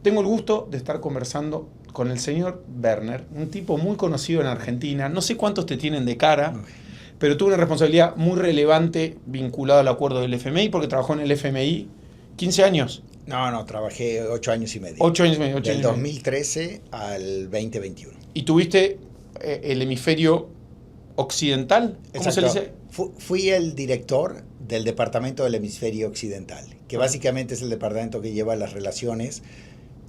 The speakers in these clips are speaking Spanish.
tengo el gusto de estar conversando con el señor Werner, un tipo muy conocido en Argentina. No sé cuántos te tienen de cara, pero tuvo una responsabilidad muy relevante vinculada al acuerdo del FMI, porque trabajó en el FMI 15 años. No, trabajé 8 años y medio. 8 años y medio. 8 Del años y medio. 2013 al 2021. Y tuviste el hemisferio occidental, ¿cómo se le Exacto. dice? Fui el director del Departamento del Hemisferio Occidental, que básicamente es el departamento que lleva las relaciones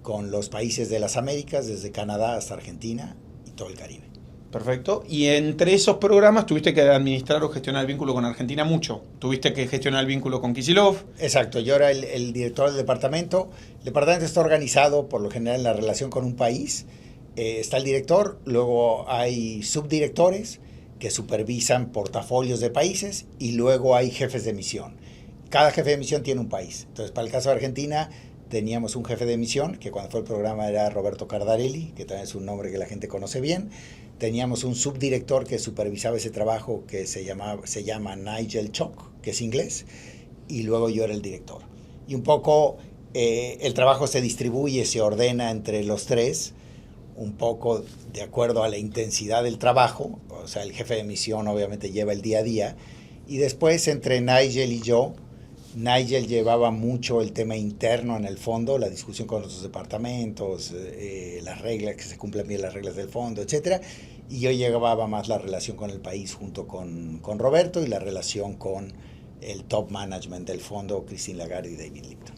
con los países de las Américas, desde Canadá hasta Argentina y todo el Caribe. Perfecto. Y entre esos programas tuviste que administrar o gestionar el vínculo con Argentina mucho. Tuviste que gestionar el vínculo con Kicillof. Exacto, yo era el director del departamento. El departamento está organizado por lo general en la relación con un país. Está el director, luego hay subdirectores que supervisan portafolios de países y luego hay jefes de misión. Cada jefe de misión tiene un país. Entonces, para el caso de Argentina, teníamos un jefe de misión, que cuando fue el programa era Roberto Cardarelli, que también es un nombre que la gente conoce bien. Teníamos un subdirector que supervisaba ese trabajo que se llama Nigel Chock, que es inglés, y luego yo era el director. Y un poco el trabajo se distribuye, se ordena entre los tres, un poco de acuerdo a la intensidad del trabajo. O sea, el jefe de misión obviamente lleva el día a día, y después entre Nigel y yo, Nigel llevaba mucho el tema interno en el fondo, la discusión con los departamentos, las reglas, que se cumplan bien las reglas del fondo, etcétera. Y yo llevaba más la relación con el país junto con Roberto y la relación con el top management del fondo, Christine Lagarde y David Lipton.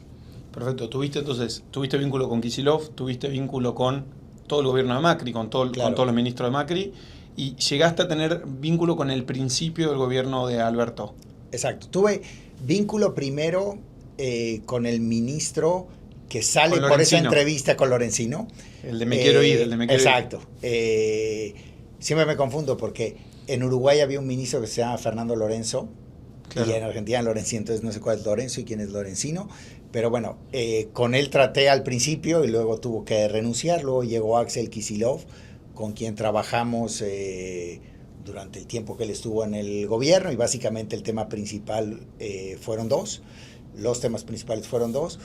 Perfecto. Tuviste vínculo con Kicillof, tuviste vínculo con todo el gobierno de Macri, con todos los ministros de Macri, y llegaste a tener vínculo con el principio del gobierno de Alberto. Exacto. Tuve vínculo primero con el ministro que sale por esa entrevista con Lorenzino. El de Me Quiero Ir, el de Me Quiero Ir. Exacto. Siempre me confundo porque en Uruguay había un ministro que se llama Fernando Lorenzo, claro, y en Argentina Lorenzino, entonces no sé cuál es Lorenzo y quién es Lorenzino, pero bueno, con él traté al principio y luego tuvo que renunciar. Luego llegó Axel Kicillof, con quien trabajamos durante el tiempo que él estuvo en el gobierno, y básicamente el tema principal fueron dos. Los temas principales fueron dos.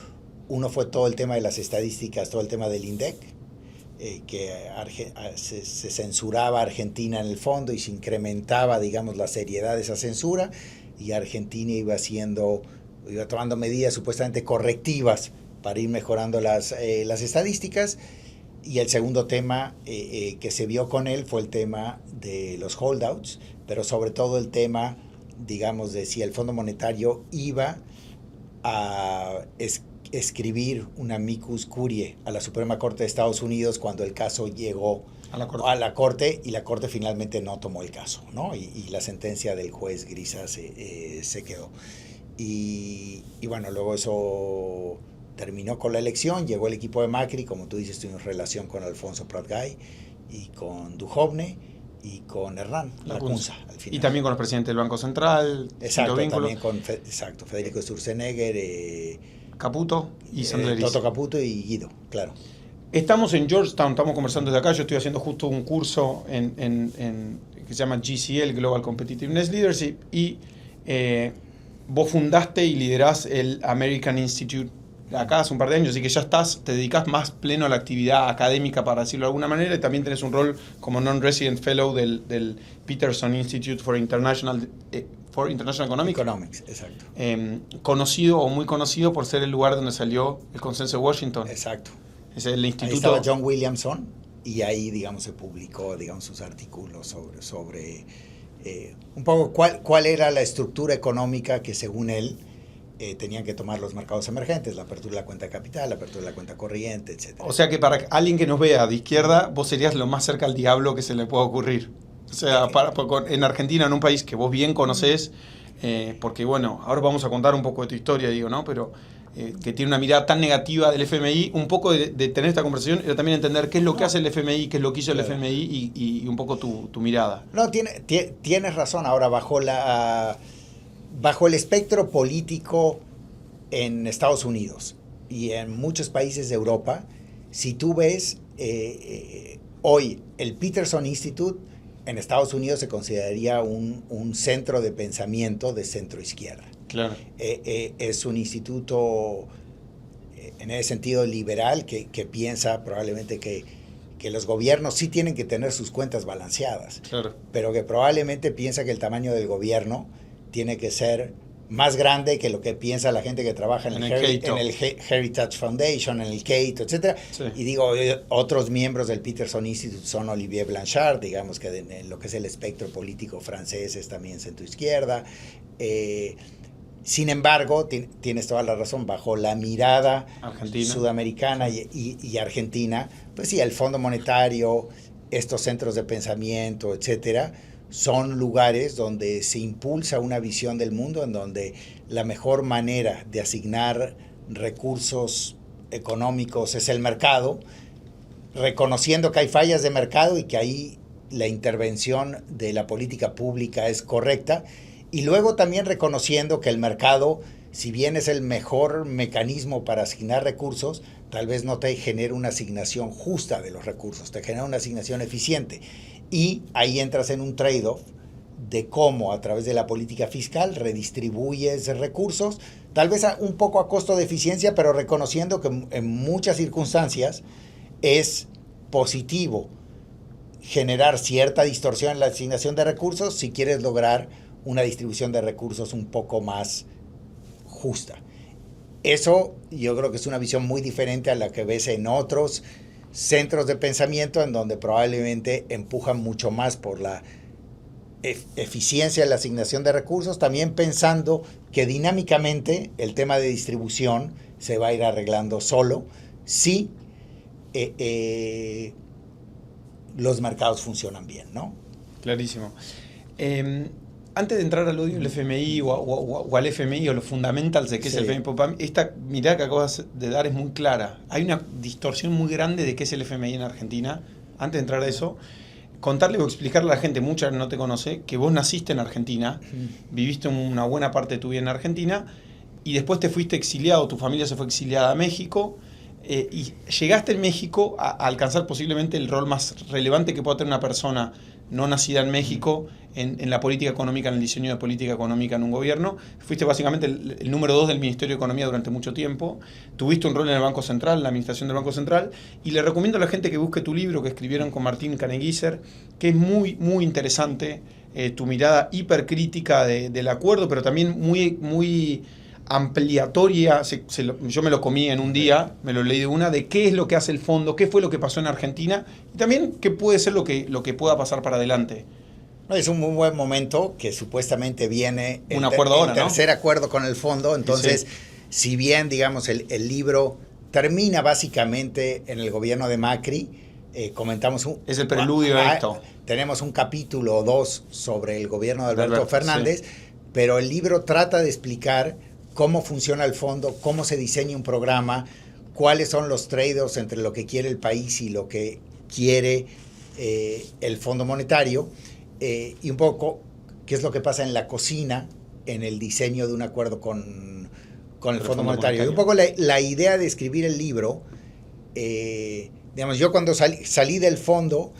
Uno fue todo el tema de las estadísticas, todo el tema del INDEC, que se censuraba a Argentina en el fondo y se incrementaba, digamos, la seriedad de esa censura, y Argentina iba tomando medidas supuestamente correctivas para ir mejorando las estadísticas. Y el segundo tema que se vio con él fue el tema de los holdouts, pero sobre todo el tema, digamos, de si el Fondo Monetario iba a escribir una amicus curiae a la Suprema Corte de Estados Unidos cuando el caso llegó a la Corte, y la Corte finalmente no tomó el caso, ¿no? Y la sentencia del juez Grisa se quedó. Y bueno, luego eso terminó con la elección, llegó el equipo de Macri, como tú dices, tuvimos relación con Alfonso Prat-Gay y con Duhovne y con Hernán Lacunza al final. Y también con los presidentes del Banco Central. Exacto, también con Federico Sturzenegger, Caputo y Sandleris. Toto Caputo y Guido, claro. Estamos en Georgetown, estamos conversando desde acá. Yo estoy haciendo justo un curso que se llama GCL, Global Competitiveness Leadership, y vos fundaste y liderás el American Institute acá hace un par de años, así que ya te dedicás más pleno a la actividad académica, para decirlo de alguna manera, y también tenés un rol como Non-Resident Fellow del Peterson Institute for International Economics, exacto. Conocido o muy conocido por ser el lugar donde salió el Consenso de Washington. Exacto. Es el instituto. Ahí estaba John Williamson, y ahí, digamos, se publicó, digamos, sus artículos sobre un poco cuál era la estructura económica que, según él, tenían que tomar los mercados emergentes: la apertura de la cuenta de capital, la apertura de la cuenta corriente, etc. O sea que para alguien que nos vea de izquierda, vos serías lo más cerca al diablo que se le pueda ocurrir. O sea, en Argentina, en un país que vos bien conocés, porque bueno, ahora vamos a contar un poco de tu historia, digo, ¿no? Pero que tiene una mirada tan negativa del FMI, un poco de tener esta conversación, pero también entender qué es lo que hace el FMI, qué es lo que hizo el FMI y un poco tu mirada. No, tienes razón. Ahora, bajo el espectro político en Estados Unidos y en muchos países de Europa, si tú ves hoy el Peterson Institute en Estados Unidos se consideraría un centro de pensamiento de centro izquierda. Claro. Es un instituto en ese sentido liberal, que piensa probablemente que los gobiernos sí tienen que tener sus cuentas balanceadas, Claro. pero que probablemente piensa que el tamaño del gobierno tiene que ser más grande que lo que piensa la gente que trabaja en el Heritage Foundation, en el Cato, etc. Sí. Y digo, otros miembros del Peterson Institute son Olivier Blanchard, digamos que en lo que es el espectro político francés es también centro-izquierda. Sin embargo, tienes toda la razón, bajo la mirada sudamericana y argentina, pues sí, el Fondo Monetario, estos centros de pensamiento, etcétera, son lugares donde se impulsa una visión del mundo, en donde la mejor manera de asignar recursos económicos es el mercado, reconociendo que hay fallas de mercado y que ahí la intervención de la política pública es correcta, y luego también reconociendo que el mercado, si bien es el mejor mecanismo para asignar recursos, tal vez no te genera una asignación justa de los recursos, te genera una asignación eficiente. Y ahí entras en un trade-off de cómo a través de la política fiscal redistribuyes recursos, tal vez un poco a costo de eficiencia, pero reconociendo que en muchas circunstancias es positivo generar cierta distorsión en la asignación de recursos si quieres lograr una distribución de recursos un poco más justa. Eso yo creo que es una visión muy diferente a la que ves en otros centros de pensamiento, en donde probablemente empujan mucho más por la eficiencia de la asignación de recursos, también pensando que dinámicamente el tema de distribución se va a ir arreglando solo si los mercados funcionan bien, ¿no? Clarísimo. Antes de entrar al odio del FMI o al FMI o los fundamentals de qué es el FMI, esta mirada que acabas de dar es muy clara. Hay una distorsión muy grande de qué es el FMI en Argentina. Antes de entrar a eso, contarle o explicarle a la gente, mucha no te conoce, que vos naciste en Argentina, viviste una buena parte de tu vida en Argentina y después te fuiste exiliado, tu familia se fue exiliada a México y llegaste en México a alcanzar posiblemente el rol más relevante que pueda tener una persona no nacida en México en la política económica, en el diseño de política económica en un gobierno. Fuiste básicamente el número 2 del Ministerio de Economía durante mucho tiempo. Tuviste un rol en el Banco Central, en la administración del Banco Central. Y le recomiendo a la gente que busque tu libro que escribieron con Martín Caneguiser, que es muy, muy interesante. Tu mirada hipercrítica del acuerdo, pero también muy, muy ampliatoria. Yo me lo comí en un día, me lo leí de una, de qué es lo que hace el fondo, qué fue lo que pasó en Argentina y también qué puede ser lo que pueda pasar para adelante. Es un muy buen momento que supuestamente viene un acuerdo ahora, el tercer acuerdo con el fondo. Entonces, si bien, digamos, el libro termina básicamente en el gobierno de Macri, comentamos es el preludio de esto. Tenemos un capítulo o dos sobre el gobierno de Alberto Fernández, pero el libro trata de explicar cómo funciona el fondo, cómo se diseña un programa, cuáles son los trade-offs entre lo que quiere el país y lo que quiere el Fondo Monetario, y un poco qué es lo que pasa en la cocina en el diseño de un acuerdo con el Fondo Monetario. Y un poco la idea de escribir el libro, digamos, yo cuando salí del fondo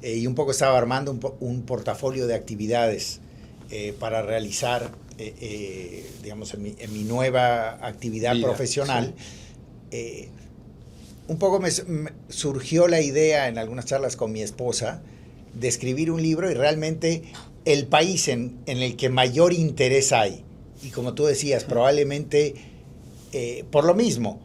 y un poco estaba armando un portafolio de actividades para realizar, digamos, en mi nueva actividad profesional, un poco me surgió la idea en algunas charlas con mi esposa de escribir un libro y realmente el país en el que mayor interés hay, y como tú decías, probablemente por lo mismo,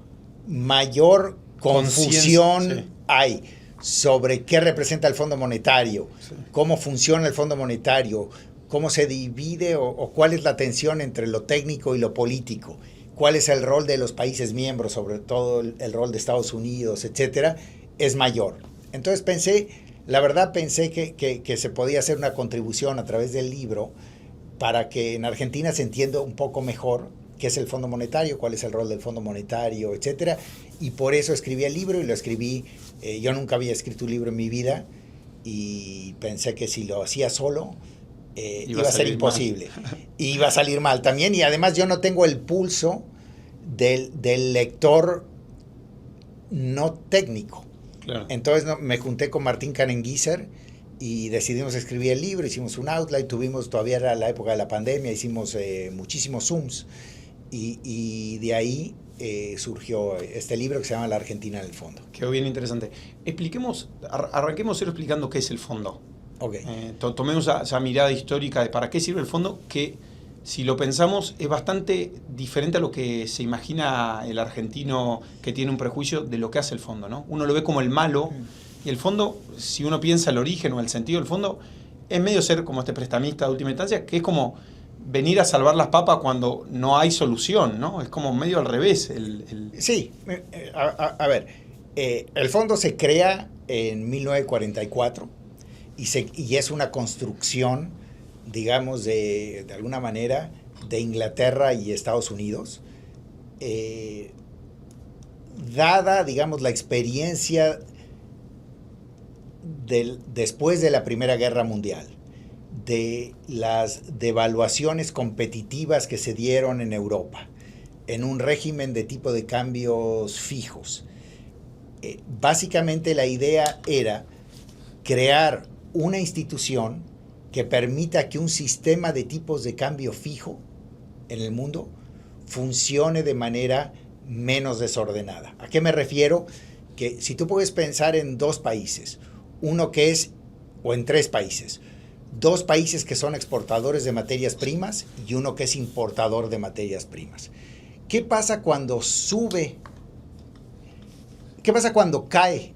mayor confusión hay sobre qué representa el Fondo Monetario, cómo funciona el Fondo Monetario, cómo se divide o cuál es la tensión entre lo técnico y lo político, cuál es el rol de los países miembros, sobre todo el rol de Estados Unidos, etcétera, es mayor. Entonces pensé que se podía hacer una contribución a través del libro para que en Argentina se entienda un poco mejor qué es el Fondo Monetario, cuál es el rol del Fondo Monetario, etcétera, y por eso escribí el libro y lo escribí. Yo nunca había escrito un libro en mi vida y pensé que si lo hacía solo iba a ser imposible. Iba a salir mal también, y además yo no tengo el pulso del lector no técnico. Claro. Entonces me junté con Martín Caneguiser y decidimos escribir el libro, hicimos un outline, todavía era la época de la pandemia, hicimos muchísimos Zooms y de ahí surgió este libro que se llama La Argentina en el fondo. Quedó bien interesante. Arranquemos explicando qué es el fondo. Okay. Tomemos esa mirada histórica de para qué sirve el fondo, que si lo pensamos es bastante diferente a lo que se imagina el argentino, que tiene un prejuicio de lo que hace el fondo, ¿no? Uno lo ve como el malo, y el fondo, si uno piensa el origen o el sentido del fondo, es medio ser como este prestamista de última instancia, que es como venir a salvar las papas cuando no hay solución, ¿no? Es como medio al revés. Sí, a ver, el fondo se crea en 1944 y es una construcción, digamos, de alguna manera, de Inglaterra y Estados Unidos, dada, digamos, la experiencia después de la Primera Guerra Mundial, de las devaluaciones competitivas que se dieron en Europa, en un régimen de tipo de cambios fijos. Básicamente la idea era crear una institución que permita que un sistema de tipos de cambio fijo en el mundo funcione de manera menos desordenada. ¿A qué me refiero? Que si tú puedes pensar en dos países, uno que es, o en tres países, dos países que son exportadores de materias primas y uno que es importador de materias primas. ¿Qué pasa cuando sube? ¿Qué pasa cuando cae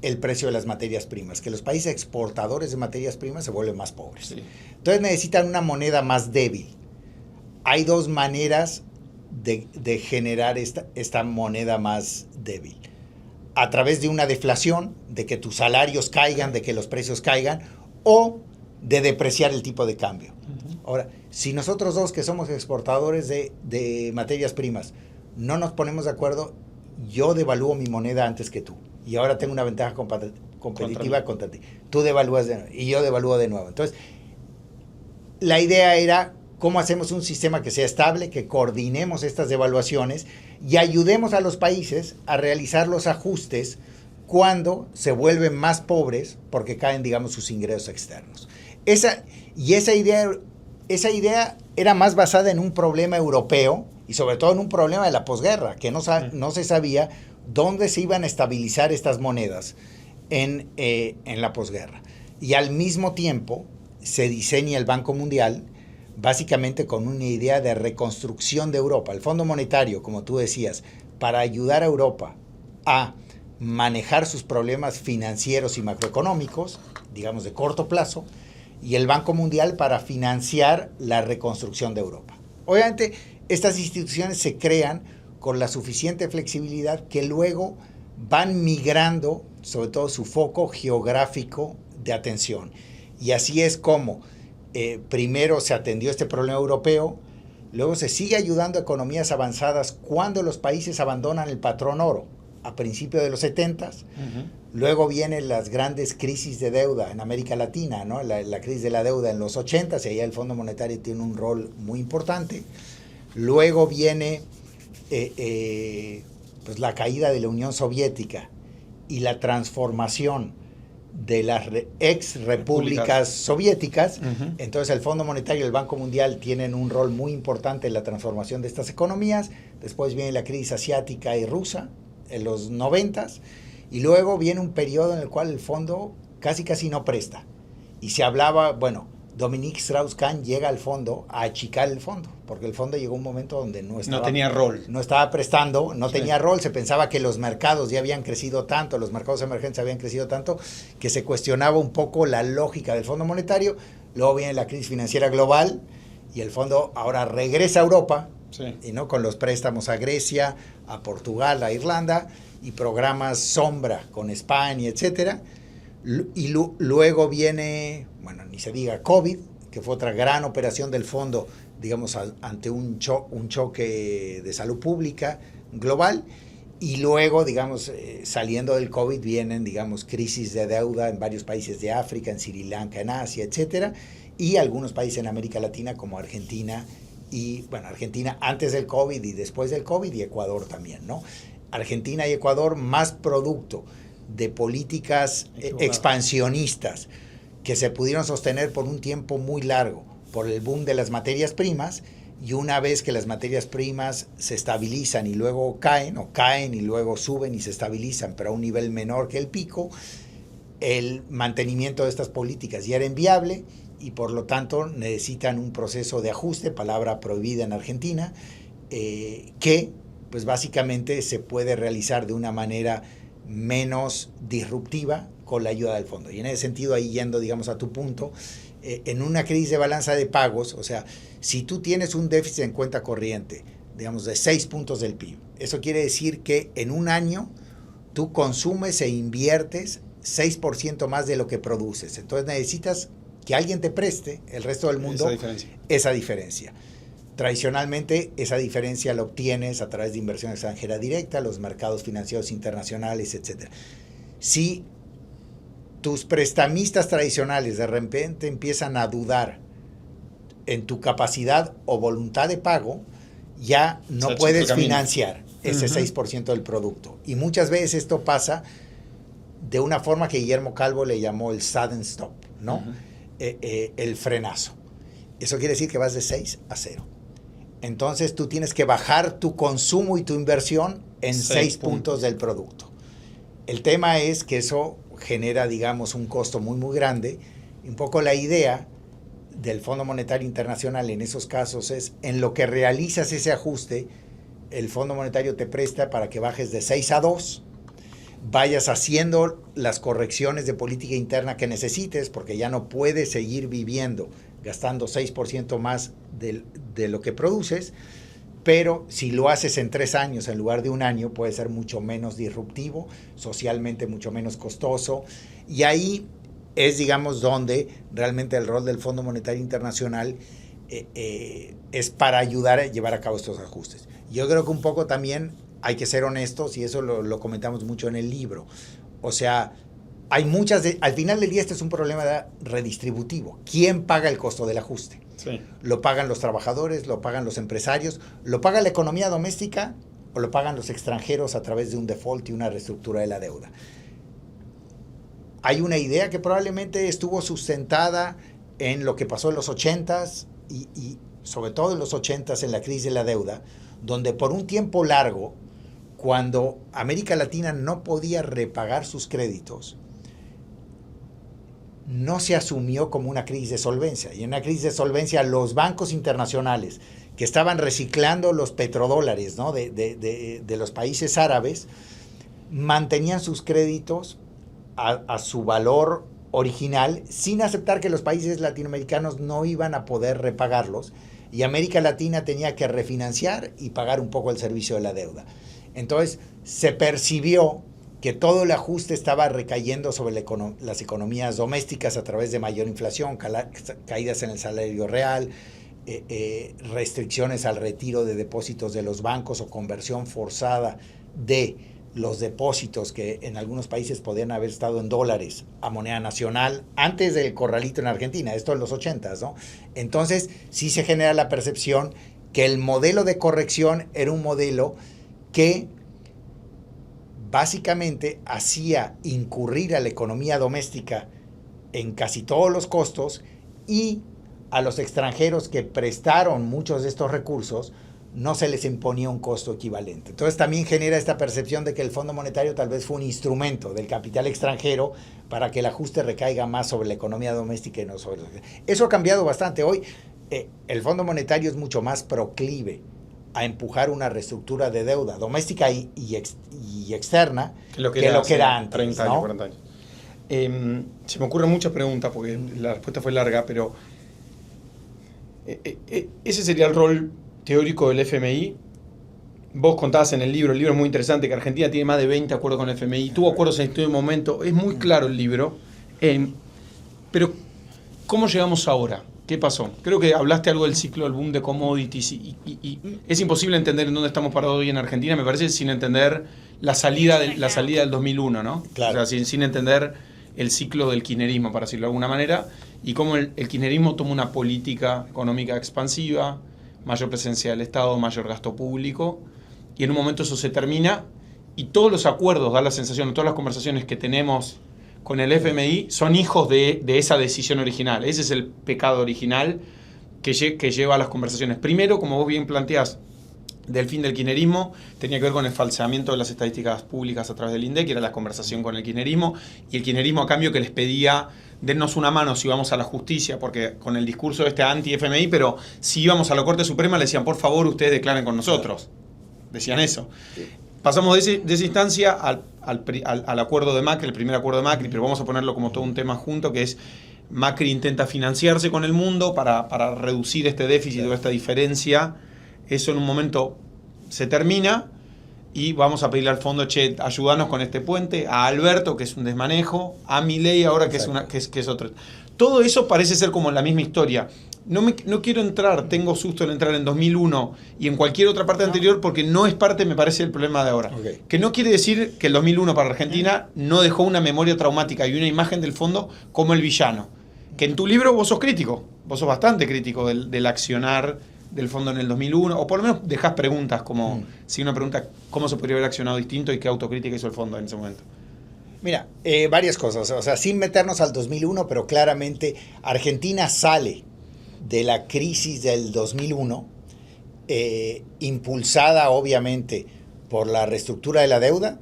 el precio de las materias primas? Que los países exportadores de materias primas se vuelven más pobres. Sí. Entonces necesitan una moneda más débil. Hay dos maneras de generar esta moneda más débil. A través de una deflación, de que tus salarios caigan, de que los precios caigan, o de depreciar el tipo de cambio. Ahora, si nosotros dos que somos exportadores de materias primas no nos ponemos de acuerdo, yo devalúo mi moneda antes que tú. Y ahora tengo una ventaja competitiva contra ti. Tú devalúas de nuevo y yo devalúo de nuevo. Entonces, la idea era cómo hacemos un sistema que sea estable, que coordinemos estas devaluaciones y ayudemos a los países a realizar los ajustes cuando se vuelven más pobres porque caen, digamos, sus ingresos externos. Esa idea era más basada en un problema europeo y sobre todo en un problema de la posguerra, que no se sabía dónde se iban a estabilizar estas monedas en la posguerra. Y al mismo tiempo se diseña el Banco Mundial básicamente con una idea de reconstrucción de Europa. El Fondo Monetario, como tú decías, para ayudar a Europa a manejar sus problemas financieros y macroeconómicos, digamos de corto plazo, y el Banco Mundial para financiar la reconstrucción de Europa. Obviamente, estas instituciones se crean con la suficiente flexibilidad que luego van migrando, sobre todo su foco geográfico de atención. Y así es como primero se atendió este problema europeo, luego se sigue ayudando a economías avanzadas cuando los países abandonan el patrón oro a principios de los 70s. Luego vienen las grandes crisis de deuda en América Latina, ¿no? La crisis de la deuda en los 80s, y ahí el Fondo Monetario tiene un rol muy importante. Luego viene pues la caída de la Unión Soviética y la transformación de las ex repúblicas soviéticas. Entonces el Fondo Monetario y el Banco Mundial tienen un rol muy importante en la transformación de estas economías. Después viene la crisis asiática y rusa en los 90s, y luego viene un periodo en el cual el fondo casi no presta. Y se hablaba, bueno, Dominique Strauss-Kahn llega al fondo a achicar el fondo, porque el fondo llegó a un momento donde no tenía rol. No estaba prestando, tenía rol. Se pensaba que los mercados ya habían crecido tanto, los mercados emergentes habían crecido tanto, que se cuestionaba un poco la lógica del Fondo Monetario. Luego viene la crisis financiera global y el fondo ahora regresa a Europa, y no con los préstamos a Grecia, a Portugal, a Irlanda, y programas sombra con España, etcétera. Y luego viene, bueno, ni se diga, COVID, que fue otra gran operación del fondo, digamos, ante un choque de salud pública global. Y luego, digamos, saliendo del COVID vienen, digamos, crisis de deuda en varios países de África, en Sri Lanka, en Asia, etcétera, y algunos países en América Latina como Argentina, y bueno, Argentina antes del COVID y después del COVID, y Ecuador también, ¿no? Argentina y Ecuador más producto de políticas expansionistas que se pudieron sostener por un tiempo muy largo por el boom de las materias primas, y una vez que las materias primas se estabilizan y luego caen, o caen y luego suben y se estabilizan, pero a un nivel menor que el pico, el mantenimiento de estas políticas ya era inviable y por lo tanto necesitan un proceso de ajuste, palabra prohibida en Argentina, que pues básicamente se puede realizar de una manera menos disruptiva con la ayuda del fondo. Y en ese sentido, ahí yendo, digamos, a tu punto, en una crisis de balanza de pagos, o sea, si tú tienes un déficit en cuenta corriente, digamos, de 6 puntos del PIB, eso quiere decir que en un año tú consumes e inviertes 6% más de lo que produces. Entonces necesitas que alguien te preste, el resto del mundo, esa diferencia. Tradicionalmente, esa diferencia la obtienes a través de inversión extranjera directa, los mercados financieros internacionales, etc. Si tus prestamistas tradicionales de repente empiezan a dudar en tu capacidad o voluntad de pago, ya no puedes financiar ese 6% del producto. Y muchas veces esto pasa de una forma que Guillermo Calvo le llamó el sudden stop, ¿no? El frenazo. Eso quiere decir que vas de 6 a 0. Entonces tú tienes que bajar tu consumo y tu inversión en 6 puntos del producto. El tema es que eso genera, digamos, un costo muy, muy grande. Un poco la idea del Fondo Monetario Internacional en esos casos es, en lo que realizas ese ajuste, el Fondo Monetario te presta para que bajes de 6 a 2, vayas haciendo las correcciones de política interna que necesites, porque ya no puedes seguir viviendo gastando 6% más de lo que produces, pero si lo haces en 3 años en lugar de un año, puede ser mucho menos disruptivo, socialmente mucho menos costoso, y ahí es, digamos, donde realmente el rol del Fondo Monetario Internacional es para ayudar a llevar a cabo estos ajustes. Yo creo que un poco también hay que ser honestos, y eso lo comentamos mucho en el libro. O sea, hay al final del día este es un problema redistributivo. ¿Quién paga el costo del ajuste? Sí. ¿Lo pagan los trabajadores? ¿Lo pagan los empresarios? ¿Lo paga la economía doméstica? ¿O lo pagan los extranjeros a través de un default y una reestructura de la deuda? Hay una idea que probablemente estuvo sustentada en lo que pasó en los 80s y sobre todo en los 80s en la crisis de la deuda, donde por un tiempo largo, cuando América Latina no podía repagar sus créditos, no se asumió como una crisis de solvencia. Y en una crisis de solvencia, los bancos internacionales que estaban reciclando los petrodólares, ¿no?, de los países árabes, mantenían sus créditos a su valor original, sin aceptar que los países latinoamericanos no iban a poder repagarlos, y América Latina tenía que refinanciar y pagar un poco el servicio de la deuda. Entonces se percibió que todo el ajuste estaba recayendo sobre las economías domésticas a través de mayor inflación, caídas en el salario real, restricciones al retiro de depósitos de los bancos o conversión forzada de los depósitos que en algunos países podían haber estado en dólares a moneda nacional antes del corralito en Argentina, esto en los 80s, ¿no? Entonces sí se genera la percepción que el modelo de corrección era un modelo que básicamente hacía incurrir a la economía doméstica en casi todos los costos, y a los extranjeros que prestaron muchos de estos recursos no se les imponía un costo equivalente. Entonces también genera esta percepción de que el Fondo Monetario tal vez fue un instrumento del capital extranjero para que el ajuste recaiga más sobre la economía doméstica y no sobre... Eso ha cambiado bastante. Hoy el Fondo Monetario es mucho más proclive a empujar una reestructura de deuda doméstica y externa que lo que era antes. 30 años, ¿no? 40 años. Se me ocurren muchas preguntas porque la respuesta fue larga, pero ese sería el rol teórico del FMI. Vos contabas en el libro es muy interesante, que Argentina tiene más de 20 acuerdos con el FMI, tuvo acuerdos en este momento, es muy claro el libro, pero ¿cómo llegamos ahora? ¿Qué pasó? Creo que hablaste algo del ciclo del boom de commodities y es imposible entender en dónde estamos parados hoy en Argentina, me parece, sin entender la salida del 2001, ¿no? Claro. O sea, sin entender el ciclo del kirchnerismo, para decirlo de alguna manera, y cómo el kirchnerismo toma una política económica expansiva, mayor presencia del Estado, mayor gasto público, y en un momento eso se termina, y todos los acuerdos, da la sensación, todas las conversaciones que tenemos con el FMI son hijos de esa decisión original. Ese es el pecado original, que lleva a las conversaciones. Primero, como vos bien planteás, del fin del kirchnerismo tenía que ver con el falseamiento de las estadísticas públicas a través del INDEC, que era la conversación con el kirchnerismo, y el kirchnerismo a cambio que les pedía dennos una mano si vamos a la justicia, porque con el discurso anti-FMI, pero si íbamos a la Corte Suprema le decían, por favor, ustedes declaren con nosotros. Decían eso. Pasamos de esa instancia al acuerdo de Macri, el primer acuerdo de Macri, pero vamos a ponerlo como todo un tema junto, que es Macri intenta financiarse con el mundo para reducir este déficit o esta diferencia. Eso en un momento se termina y vamos a pedirle al fondo, che, ayúdanos con este puente, a Alberto, que es un desmanejo, a Milei ahora, que es otro. Todo eso parece ser como la misma historia. No quiero entrar, tengo susto en entrar en 2001 y en cualquier otra parte anterior, porque no es parte, me parece, del problema de ahora. Okay. Que no quiere decir que el 2001 para Argentina no dejó una memoria traumática y una imagen del fondo como el villano. Que en tu libro vos sos crítico, vos sos bastante crítico del accionar del fondo en el 2001, o por lo menos dejás preguntas como, si una pregunta, ¿cómo se podría haber accionado distinto y qué autocrítica hizo el fondo en ese momento? Mira, varias cosas, o sea, sin meternos al 2001, pero claramente Argentina sale de la crisis del 2001, impulsada obviamente por la reestructura de la deuda,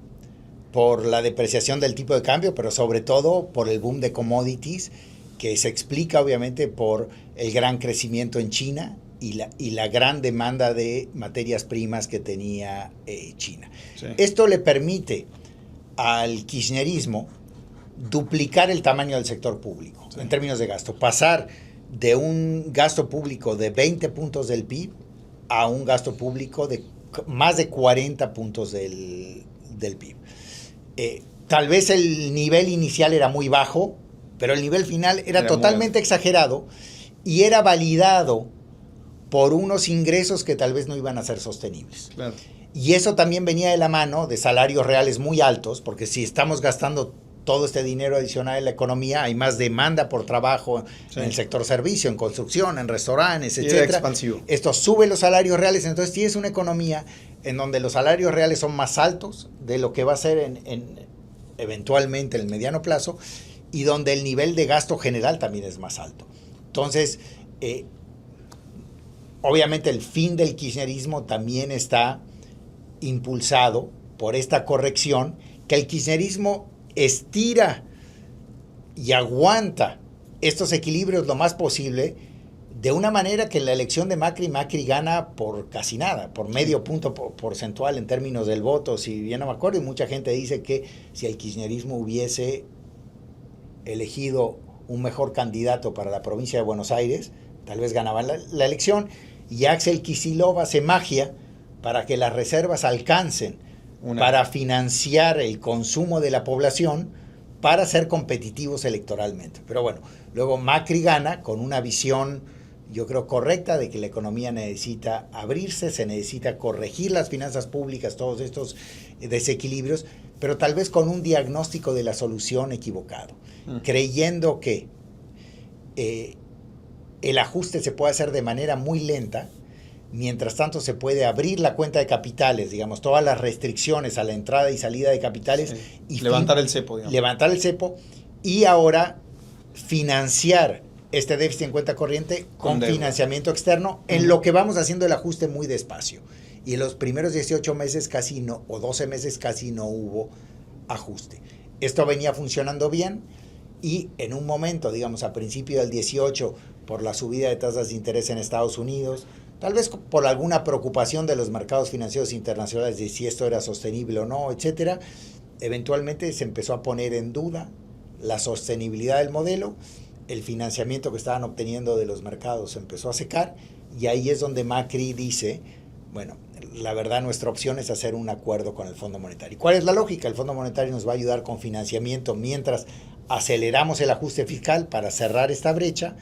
por la depreciación del tipo de cambio, pero sobre todo por el boom de commodities, que se explica obviamente por el gran crecimiento en China y la gran demanda de materias primas que tenía China. Sí. Esto le permite al kirchnerismo duplicar el tamaño del sector público, sí, en términos de gasto. Pasar de un gasto público de 20 puntos del PIB a un gasto público de más de 40 puntos del PIB. Tal vez el nivel inicial era muy bajo, pero el nivel final era totalmente exagerado y era validado por unos ingresos que tal vez no iban a ser sostenibles. Claro. Y eso también venía de la mano de salarios reales muy altos, porque si estamos gastando todo este dinero adicional en la economía, hay más demanda por trabajo, sí, en el sector servicio, en construcción, en restaurantes, etc. Expansivo. Esto sube los salarios reales, entonces tienes una economía en donde los salarios reales son más altos de lo que va a ser eventualmente en el mediano plazo, y donde el nivel de gasto general también es más alto. Entonces, obviamente el fin del kirchnerismo también está impulsado por esta corrección, que el kirchnerismo estira y aguanta estos equilibrios lo más posible, de una manera que en la elección de Macri gana por casi nada, por medio punto porcentual en términos del voto, si bien no me acuerdo, y mucha gente dice que si el kirchnerismo hubiese elegido un mejor candidato para la provincia de Buenos Aires, tal vez ganaban la elección, y Axel Kicillof hace magia para que las reservas alcancen para financiar el consumo de la población, para ser competitivos electoralmente. Pero bueno, luego Macri gana con una visión, yo creo, correcta de que la economía necesita abrirse, se necesita corregir las finanzas públicas, todos estos desequilibrios, pero tal vez con un diagnóstico de la solución equivocado, creyendo que el ajuste se puede hacer de manera muy lenta. Mientras tanto, se puede abrir la cuenta de capitales, digamos, todas las restricciones a la entrada y salida de capitales. Sí. Y levantar el cepo, digamos. Levantar el cepo y ahora financiar este déficit en cuenta corriente con financiamiento externo, en lo que vamos haciendo el ajuste muy despacio. Y en los primeros 18 meses casi no, o 12 meses casi no hubo ajuste. Esto venía funcionando bien y en un momento, digamos, a principio del 18, por la subida de tasas de interés en Estados Unidos, tal vez por alguna preocupación de los mercados financieros internacionales de si esto era sostenible o no, etcétera, eventualmente se empezó a poner en duda la sostenibilidad del modelo, el financiamiento que estaban obteniendo de los mercados se empezó a secar, y ahí es donde Macri dice, bueno, la verdad nuestra opción es hacer un acuerdo con el Fondo Monetario. ¿Cuál es la lógica? El Fondo Monetario nos va a ayudar con financiamiento mientras aceleramos el ajuste fiscal para cerrar esta brecha,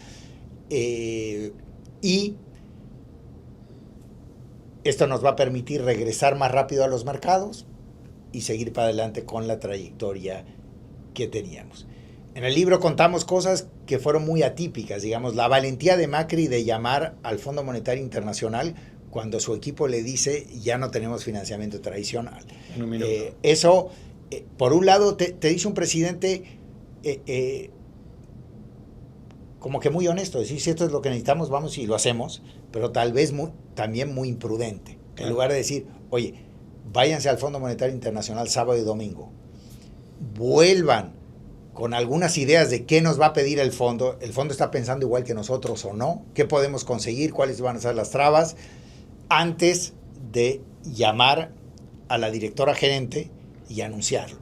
y esto nos va a permitir regresar más rápido a los mercados y seguir para adelante con la trayectoria que teníamos. En el libro contamos cosas que fueron muy atípicas, digamos, la valentía de Macri de llamar al Fondo Monetario Internacional cuando su equipo le dice ya no tenemos financiamiento tradicional. Eso, por un lado, te dice un presidente como que muy honesto, decir, si esto es lo que necesitamos, vamos y lo hacemos, pero tal vez también muy imprudente. En lugar de decir, oye, váyanse al Fondo Monetario Internacional sábado y domingo, vuelvan con algunas ideas de qué nos va a pedir el fondo está pensando igual que nosotros o no, qué podemos conseguir, cuáles van a ser las trabas, antes de llamar a la directora gerente y anunciarlo.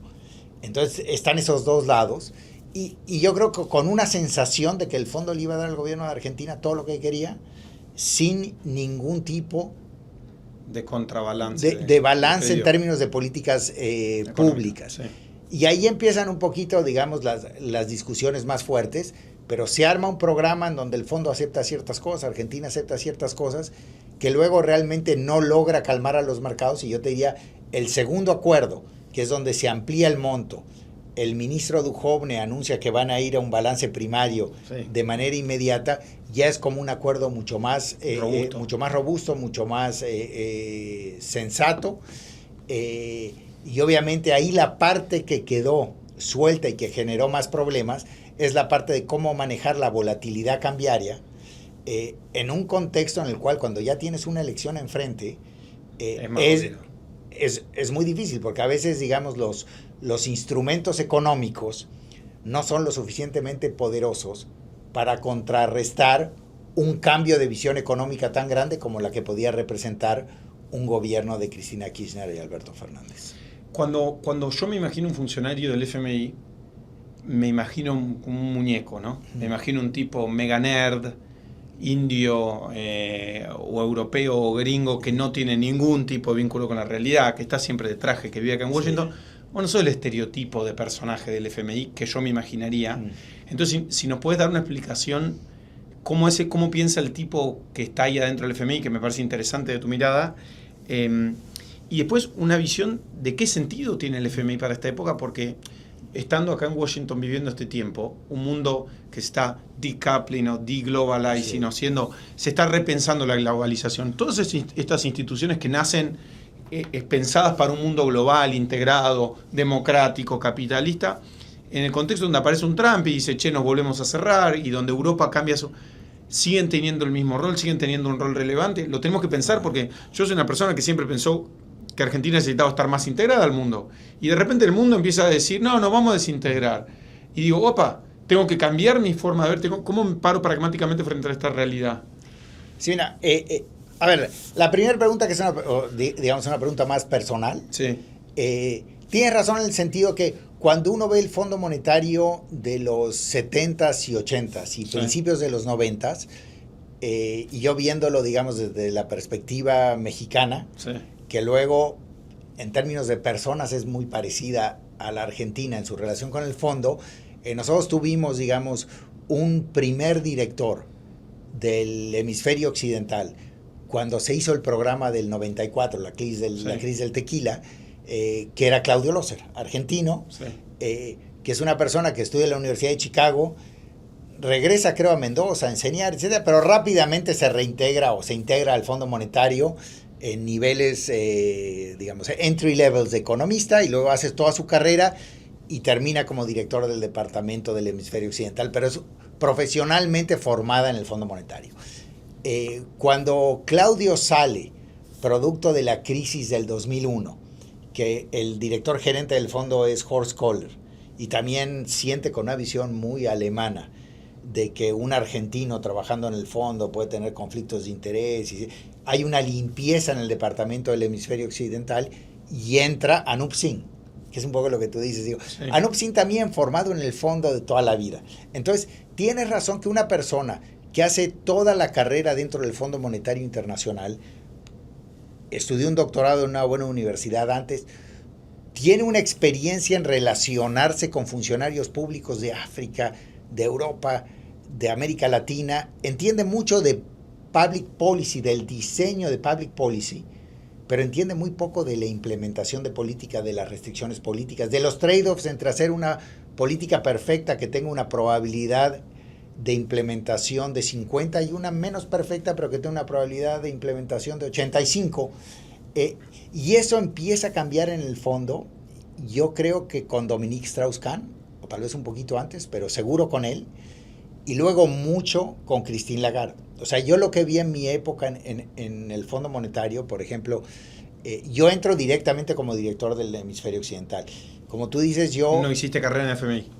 Entonces están esos dos lados, y yo creo que con una sensación de que el fondo le iba a dar al gobierno de Argentina todo lo que quería, sin ningún tipo de contrabalance. De balance en términos de políticas públicas. Sí. Y ahí empiezan un poquito, digamos, las discusiones más fuertes, pero se arma un programa en donde el fondo acepta ciertas cosas, Argentina acepta ciertas cosas, que luego realmente no logra calmar a los mercados. Y yo te diría, el segundo acuerdo, que es donde se amplía el monto, el ministro Duhovne anuncia que van a ir a un balance primario de manera inmediata, ya es como un acuerdo mucho más robusto, mucho más sensato. Y obviamente ahí la parte que quedó suelta y que generó más problemas es la parte de cómo manejar la volatilidad cambiaria en un contexto en el cual, cuando ya tienes una elección enfrente, es muy difícil, porque a veces, digamos, los instrumentos económicos no son lo suficientemente poderosos para contrarrestar un cambio de visión económica tan grande como la que podía representar un gobierno de Cristina Kirchner y Alberto Fernández. Cuando yo me imagino un funcionario del FMI, me imagino un muñeco, ¿no? Me imagino un tipo mega nerd, indio o europeo o gringo, que no tiene ningún tipo de vínculo con la realidad, que está siempre de traje, que vive acá en Washington. Bueno, eso es el estereotipo de personaje del FMI que yo me imaginaría. Entonces, si nos puedes dar una explicación, cómo piensa el tipo que está ahí adentro del FMI, que me parece interesante de tu mirada, y después una visión de qué sentido tiene el FMI para esta época, porque estando acá en Washington viviendo este tiempo, un mundo que está decoupling o deglobalizing, se está repensando la globalización. Todas estas instituciones que nacen pensadas para un mundo global, integrado, democrático, capitalista, en el contexto donde aparece un Trump y dice, nos volvemos a cerrar, y donde Europa cambia siguen teniendo el mismo rol, siguen teniendo un rol relevante. Lo tenemos que pensar, porque yo soy una persona que siempre pensó que Argentina necesitaba estar más integrada al mundo. Y de repente el mundo empieza a decir, no, nos vamos a desintegrar. Y digo, opa, tengo que cambiar mi forma de ver, ¿cómo me paro pragmáticamente frente a esta realidad? Sí, mira, a ver, la primera pregunta, que es una pregunta más personal. Sí. Tienes razón en el sentido que cuando uno ve el Fondo Monetario de los 70s y 80s y principios de los 90s, y yo viéndolo, digamos, desde la perspectiva mexicana, que luego, en términos de personas, es muy parecida a la Argentina en su relación con el fondo, nosotros tuvimos, digamos, un primer director del hemisferio occidental cuando se hizo el programa del 94, la crisis del tequila, que era Claudio Loser, argentino, que es una persona que estudia en la Universidad de Chicago, regresa, creo, a Mendoza a enseñar, etcétera, pero rápidamente se integra al Fondo Monetario en niveles, digamos, entry levels de economista, y luego hace toda su carrera y termina como director del departamento del hemisferio occidental, pero es profesionalmente formada en el Fondo Monetario. Cuando Claudio sale, producto de la crisis del 2001, que el director gerente del fondo es Horst Kohler, y también siente con una visión muy alemana de que un argentino trabajando en el fondo puede tener conflictos de interés, y hay una limpieza en el departamento del hemisferio occidental, y entra Anup Singh, que es un poco lo que tú dices. Anup Singh también formado en el fondo de toda la vida. Entonces, tienes razón que una persona que hace toda la carrera dentro del Fondo Monetario Internacional, estudió un doctorado en una buena universidad antes, tiene una experiencia en relacionarse con funcionarios públicos de África, de Europa, de América Latina, entiende mucho de public policy, del diseño de public policy, pero entiende muy poco de la implementación de política, de las restricciones políticas, de los trade-offs entre hacer una política perfecta que tenga una probabilidad de implementación de 50 y una menos perfecta, pero que tenga una probabilidad de implementación de 85. Y eso empieza a cambiar en el fondo, yo creo que con Dominique Strauss-Kahn, o tal vez un poquito antes, pero seguro con él, y luego mucho con Christine Lagarde. O sea, yo lo que vi en mi época en el Fondo Monetario, por ejemplo, yo entro directamente como director del hemisferio occidental. Como tú dices, yo... No hiciste carrera en FMI.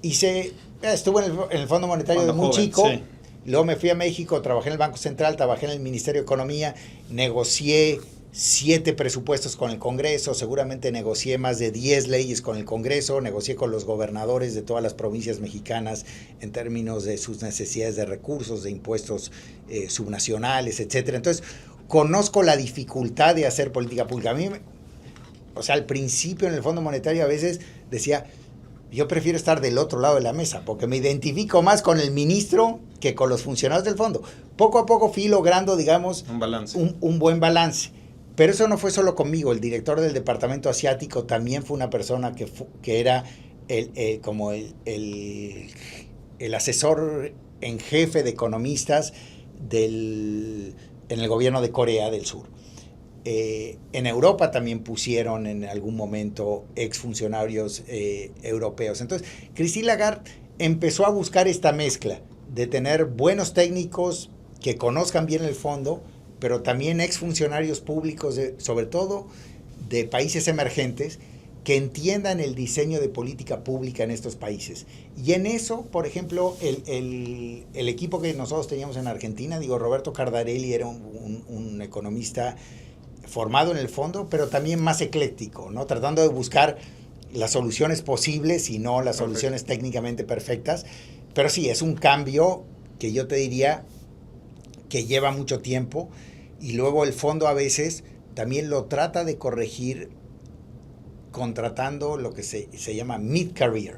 Estuve en el Fondo Monetario Cuando de muy joven, chico, sí. luego me fui a México, trabajé en el Banco Central, trabajé en el Ministerio de Economía, negocié 7 presupuestos con el Congreso, seguramente negocié más de 10 leyes con el Congreso, negocié con los gobernadores de todas las provincias mexicanas en términos de sus necesidades de recursos, de impuestos subnacionales, etcétera. Entonces, conozco la dificultad de hacer política pública. A mí, o sea, al principio en el Fondo Monetario a veces decía, yo prefiero estar del otro lado de la mesa, porque me identifico más con el ministro que con los funcionarios del fondo. Poco a poco fui logrando, digamos, Un balance. Un buen balance. Pero eso no fue solo conmigo. El director del departamento asiático también fue una persona que era como el asesor en jefe de economistas en el gobierno de Corea del Sur. En Europa también pusieron en algún momento exfuncionarios europeos. Entonces, Christine Lagarde empezó a buscar esta mezcla de tener buenos técnicos que conozcan bien el fondo, pero también exfuncionarios públicos, sobre todo de países emergentes, que entiendan el diseño de política pública en estos países. Y en eso, por ejemplo, el equipo que nosotros teníamos en Argentina, Roberto Cardarelli era un economista formado en el fondo, pero también más ecléctico, ¿no? Tratando de buscar las soluciones posibles y no las soluciones técnicamente perfectas. Pero sí, es un cambio que yo te diría que lleva mucho tiempo, y luego el fondo a veces también lo trata de corregir contratando lo que se llama mid-career,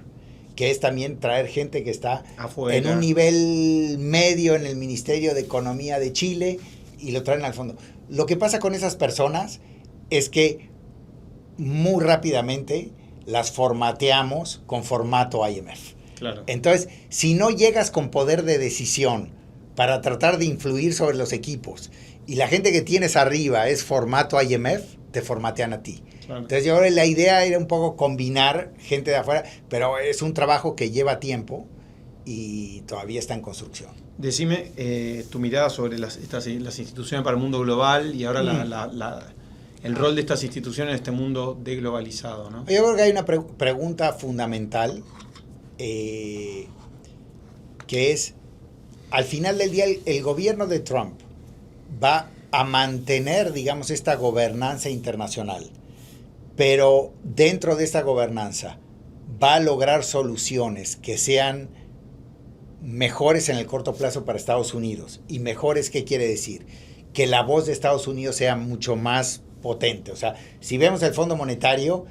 que es también traer gente que está afuera, en un nivel medio en el Ministerio de Economía de Chile, y lo traen al fondo. Lo que pasa con esas personas es que muy rápidamente las formateamos con formato IMF. Claro. Entonces, si no llegas con poder de decisión para tratar de influir sobre los equipos, y la gente que tienes arriba es formato IMF, te formatean a ti. Claro. Entonces, ahora la idea era un poco combinar gente de afuera, pero es un trabajo que lleva tiempo y todavía está en construcción. Decime tu mirada sobre las instituciones para el mundo global y ahora el rol de estas instituciones en este mundo deglobalizado, ¿no? Yo creo que hay una pregunta fundamental que es, al final del día, el gobierno de Trump va a mantener, digamos, esta gobernanza internacional, pero dentro de esta gobernanza va a lograr soluciones que sean mejores en el corto plazo para Estados Unidos. Y mejores, ¿qué quiere decir? Que la voz de Estados Unidos sea mucho más potente. O sea, si vemos el Fondo Monetario,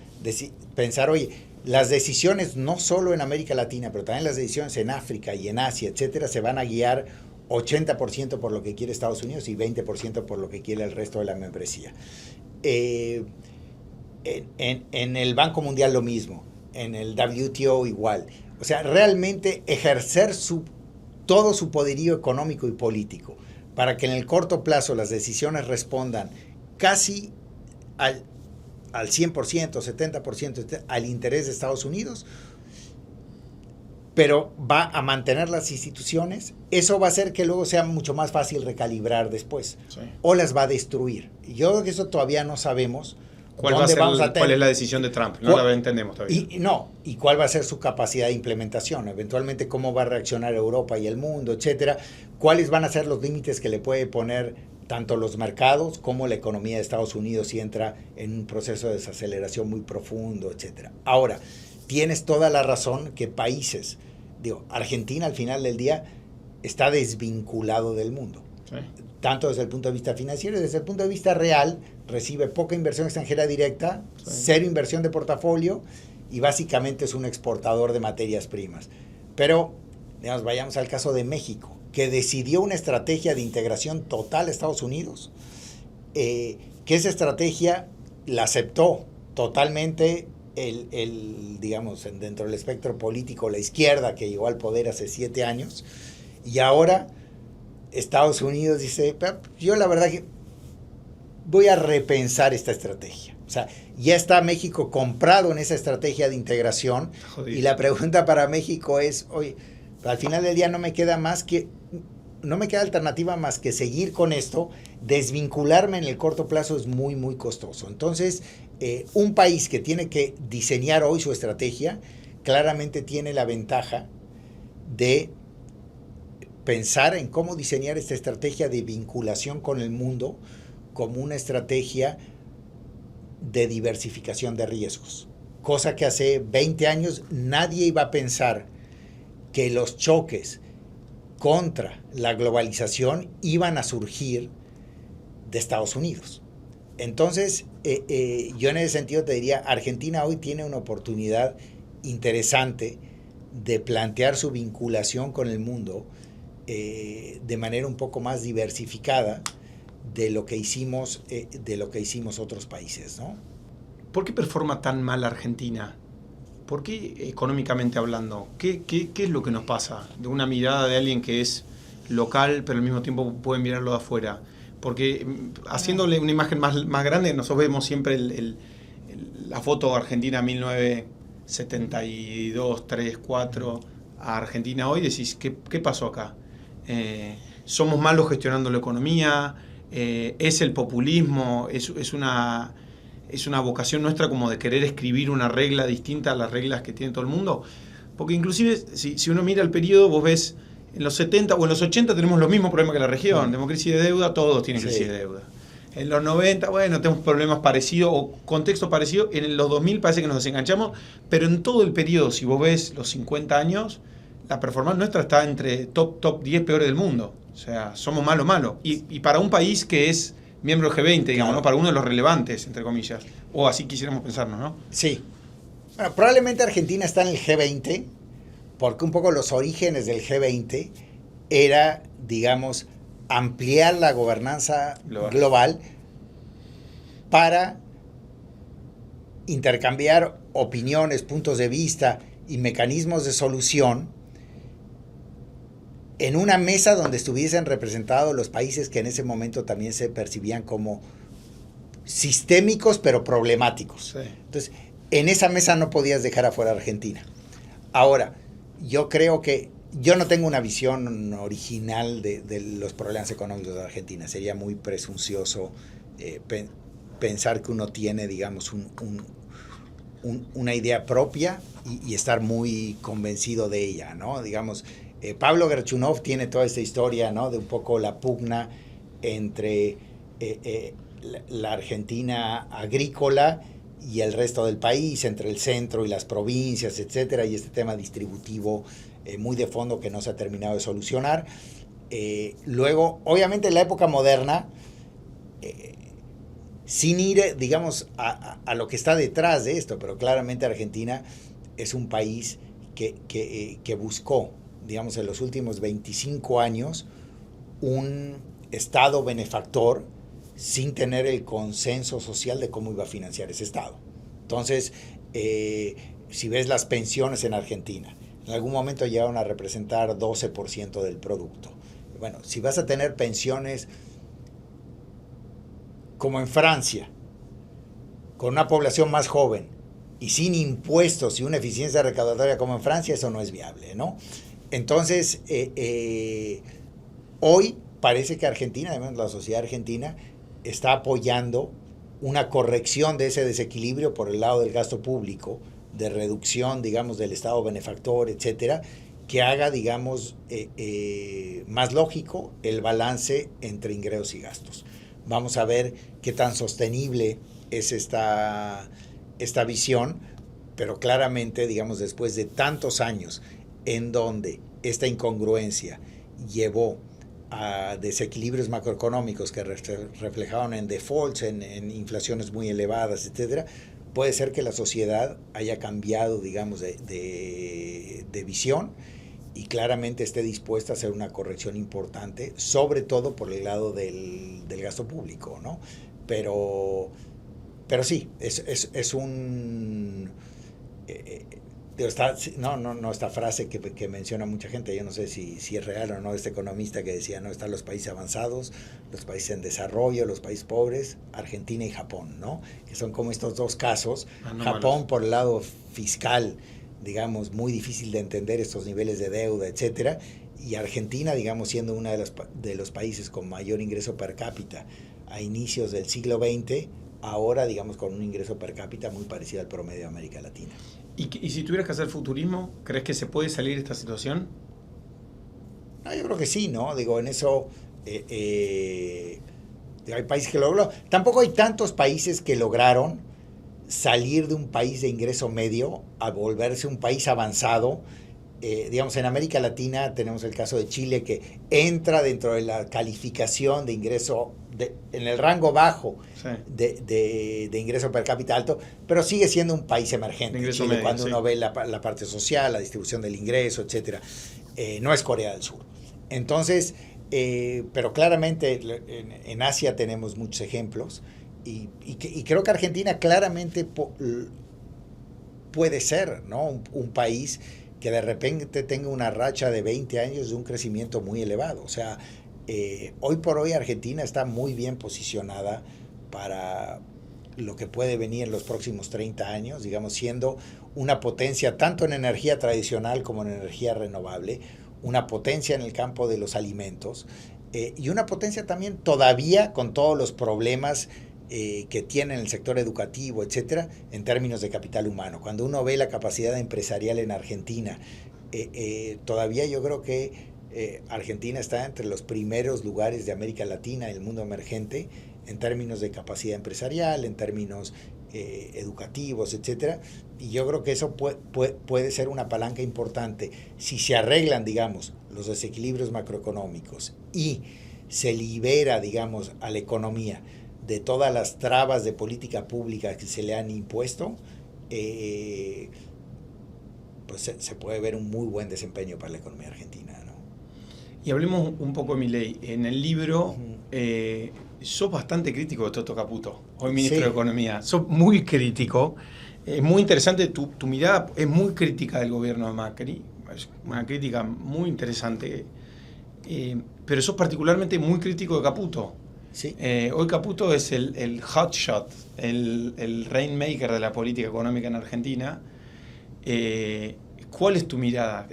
pensar, oye, las decisiones no solo en América Latina, pero también las decisiones en África y en Asia, etcétera, se van a guiar 80% por lo que quiere Estados Unidos y 20% por lo que quiere el resto de la membresía. En el Banco Mundial lo mismo, en el WTO igual. O sea, realmente ejercer todo su poderío económico y político para que en el corto plazo las decisiones respondan casi al 100%, 70% al interés de Estados Unidos, pero va a mantener las instituciones. Eso va a hacer que luego sea mucho más fácil recalibrar después. Sí. O las va a destruir. Yo creo que eso todavía no sabemos. ¿Cuál es la decisión de Trump? No la entendemos todavía. Y cuál va a ser su capacidad de implementación. Eventualmente, cómo va a reaccionar Europa y el mundo, etcétera. Cuáles van a ser los límites que le puede poner tanto los mercados como la economía de Estados Unidos si entra en un proceso de desaceleración muy profundo, etcétera. Ahora, tienes toda la razón que países, Argentina al final del día está desvinculado del mundo. Sí. Tanto desde el punto de vista financiero y desde el punto de vista real, recibe poca inversión extranjera directa, sí, 0 inversión de portafolio, y básicamente es un exportador de materias primas. Pero, vayamos al caso de México, que decidió una estrategia de integración total a Estados Unidos, que esa estrategia la aceptó totalmente dentro del espectro político, la izquierda que llegó al poder hace 7 años, y ahora Estados Unidos dice, yo la verdad que voy a repensar esta estrategia. O sea, ya está México comprado en esa estrategia de integración. Joder. Y la pregunta para México es, oye, Al final del día no me queda alternativa más que seguir con esto. Desvincularme en el corto plazo es muy, muy costoso. Entonces, un país que tiene que diseñar hoy su estrategia, claramente tiene la ventaja de pensar en cómo diseñar esta estrategia de vinculación con el mundo como una estrategia de diversificación de riesgos. Cosa que hace 20 años nadie iba a pensar que los choques contra la globalización iban a surgir de Estados Unidos. Entonces, yo en ese sentido te diría, Argentina hoy tiene una oportunidad interesante de plantear su vinculación con el mundo de manera un poco más diversificada de lo que hicimos otros países, ¿no? ¿Por qué performa tan mal Argentina? ¿Por qué económicamente hablando? ¿Qué es lo que nos pasa? De una mirada de alguien que es local, pero al mismo tiempo puede mirarlo de afuera. Porque haciéndole una imagen más grande, nosotros vemos siempre la foto Argentina 1972, 3, 4, a Argentina hoy, decís, ¿qué pasó acá? ¿Somos malos gestionando la economía? ¿Es el populismo? ¿Es una vocación nuestra como de querer escribir una regla distinta a las reglas que tiene todo el mundo? Porque inclusive si uno mira el periodo, vos ves en los 70 o en los 80 tenemos los mismos problemas que la región, crisis de deuda, todos tienen crisis de deuda. En los 90, bueno, tenemos problemas parecidos o contextos parecidos. En los 2000 parece que nos desenganchamos, pero en todo el periodo, si vos ves los 50 años, la performance nuestra está entre top 10 peores del mundo. O sea, somos malo. Y para un país que es miembro del G20, digamos, ¿no? Para uno de los relevantes, entre comillas. O así quisiéramos pensarnos, ¿no? Sí. Bueno, probablemente Argentina está en el G20, porque un poco los orígenes del G20 era, digamos, ampliar la gobernanza global para intercambiar opiniones, puntos de vista y mecanismos de solución en una mesa donde estuviesen representados los países que en ese momento también se percibían como sistémicos pero problemáticos. Sí. Entonces, en esa mesa no podías dejar afuera a Argentina. Ahora, yo creo que yo no tengo una visión original de los problemas económicos de Argentina. Sería muy presuncioso pensar que uno tiene, digamos, una idea propia y estar muy convencido de ella, ¿no? Digamos, Pablo Gerchunov tiene toda esta historia, ¿no? De un poco la pugna entre la Argentina agrícola y el resto del país, entre el centro y las provincias, etcétera, y este tema distributivo muy de fondo que no se ha terminado de solucionar. Luego, obviamente en la época moderna, sin ir, digamos, a lo que está detrás de esto, pero claramente Argentina es un país que buscó, digamos, en los últimos 25 años, un Estado benefactor sin tener el consenso social de cómo iba a financiar ese Estado. Entonces, si ves las pensiones en Argentina, en algún momento llegaron a representar 12% del producto. Bueno, si vas a tener pensiones como en Francia, con una población más joven y sin impuestos y una eficiencia recaudatoria como en Francia, eso no es viable, ¿no? Entonces, hoy parece que Argentina, además la sociedad argentina, está apoyando una corrección de ese desequilibrio por el lado del gasto público, de reducción, digamos, del Estado benefactor, etcétera, que haga, digamos, más lógico el balance entre ingresos y gastos. Vamos a ver qué tan sostenible es esta visión, pero claramente, digamos, después de tantos años en donde esta incongruencia llevó a desequilibrios macroeconómicos que reflejaron en defaults, en inflaciones muy elevadas, etcétera, puede ser que la sociedad haya cambiado, digamos, de visión y claramente esté dispuesta a hacer una corrección importante, sobre todo por el lado del gasto público, ¿no? Pero sí, es un... esta frase que menciona mucha gente, yo no sé si es real o no, este economista que decía, no, están los países avanzados, los países en desarrollo, los países pobres, Argentina y Japón, ¿no? Que son como estos dos casos. Japón por el lado fiscal digamos, muy difícil de entender estos niveles de deuda, etcétera, y Argentina, digamos, siendo uno de los países con mayor ingreso per cápita a inicios del siglo XX, ahora, digamos, con un ingreso per cápita muy parecido al promedio de América Latina. ¿Y si tuvieras que hacer futurismo, crees que se puede salir de esta situación? No, yo creo que sí, ¿no? Digo, en eso hay países que lograron. Tampoco hay tantos países que lograron salir de un país de ingreso medio a volverse un país avanzado. Digamos, en América Latina tenemos el caso de Chile, que entra dentro de la calificación de ingreso, en el rango bajo, sí, de ingreso per cápita alto, pero sigue siendo un país emergente. Chile, medio, cuando sí, uno ve la parte social, la distribución del ingreso, etcétera, no es Corea del Sur. Entonces, pero claramente en Asia tenemos muchos ejemplos, y creo que Argentina claramente puede ser, ¿no? un país que de repente tenga una racha de 20 años de un crecimiento muy elevado. O sea, hoy por hoy Argentina está muy bien posicionada para lo que puede venir en los próximos 30 años, digamos, siendo una potencia tanto en energía tradicional como en energía renovable, una potencia en el campo de los alimentos, y una potencia también todavía con todos los problemas que tiene el sector educativo, etcétera, en términos de capital humano. Cuando uno ve la capacidad empresarial en Argentina, todavía yo creo que Argentina está entre los primeros lugares de América Latina, el mundo emergente, en términos de capacidad empresarial, en términos educativos, etcétera, y yo creo que eso puede ser una palanca importante. Si se arreglan, digamos, los desequilibrios macroeconómicos y se libera, digamos, a la economía de todas las trabas de política pública que se le han impuesto, pues se puede ver un muy buen desempeño para la economía argentina, ¿no? Y hablemos un poco de Milei. En el libro sos bastante crítico de Toto Caputo, hoy ministro de Economía. Sos muy crítico. Es muy interesante, tu mirada es muy crítica del gobierno de Macri. Es una crítica muy interesante. Pero sos particularmente muy crítico de Caputo. Sí. Hoy Caputo es el hotshot, el rainmaker de la política económica en Argentina. ¿Cuál es tu mirada?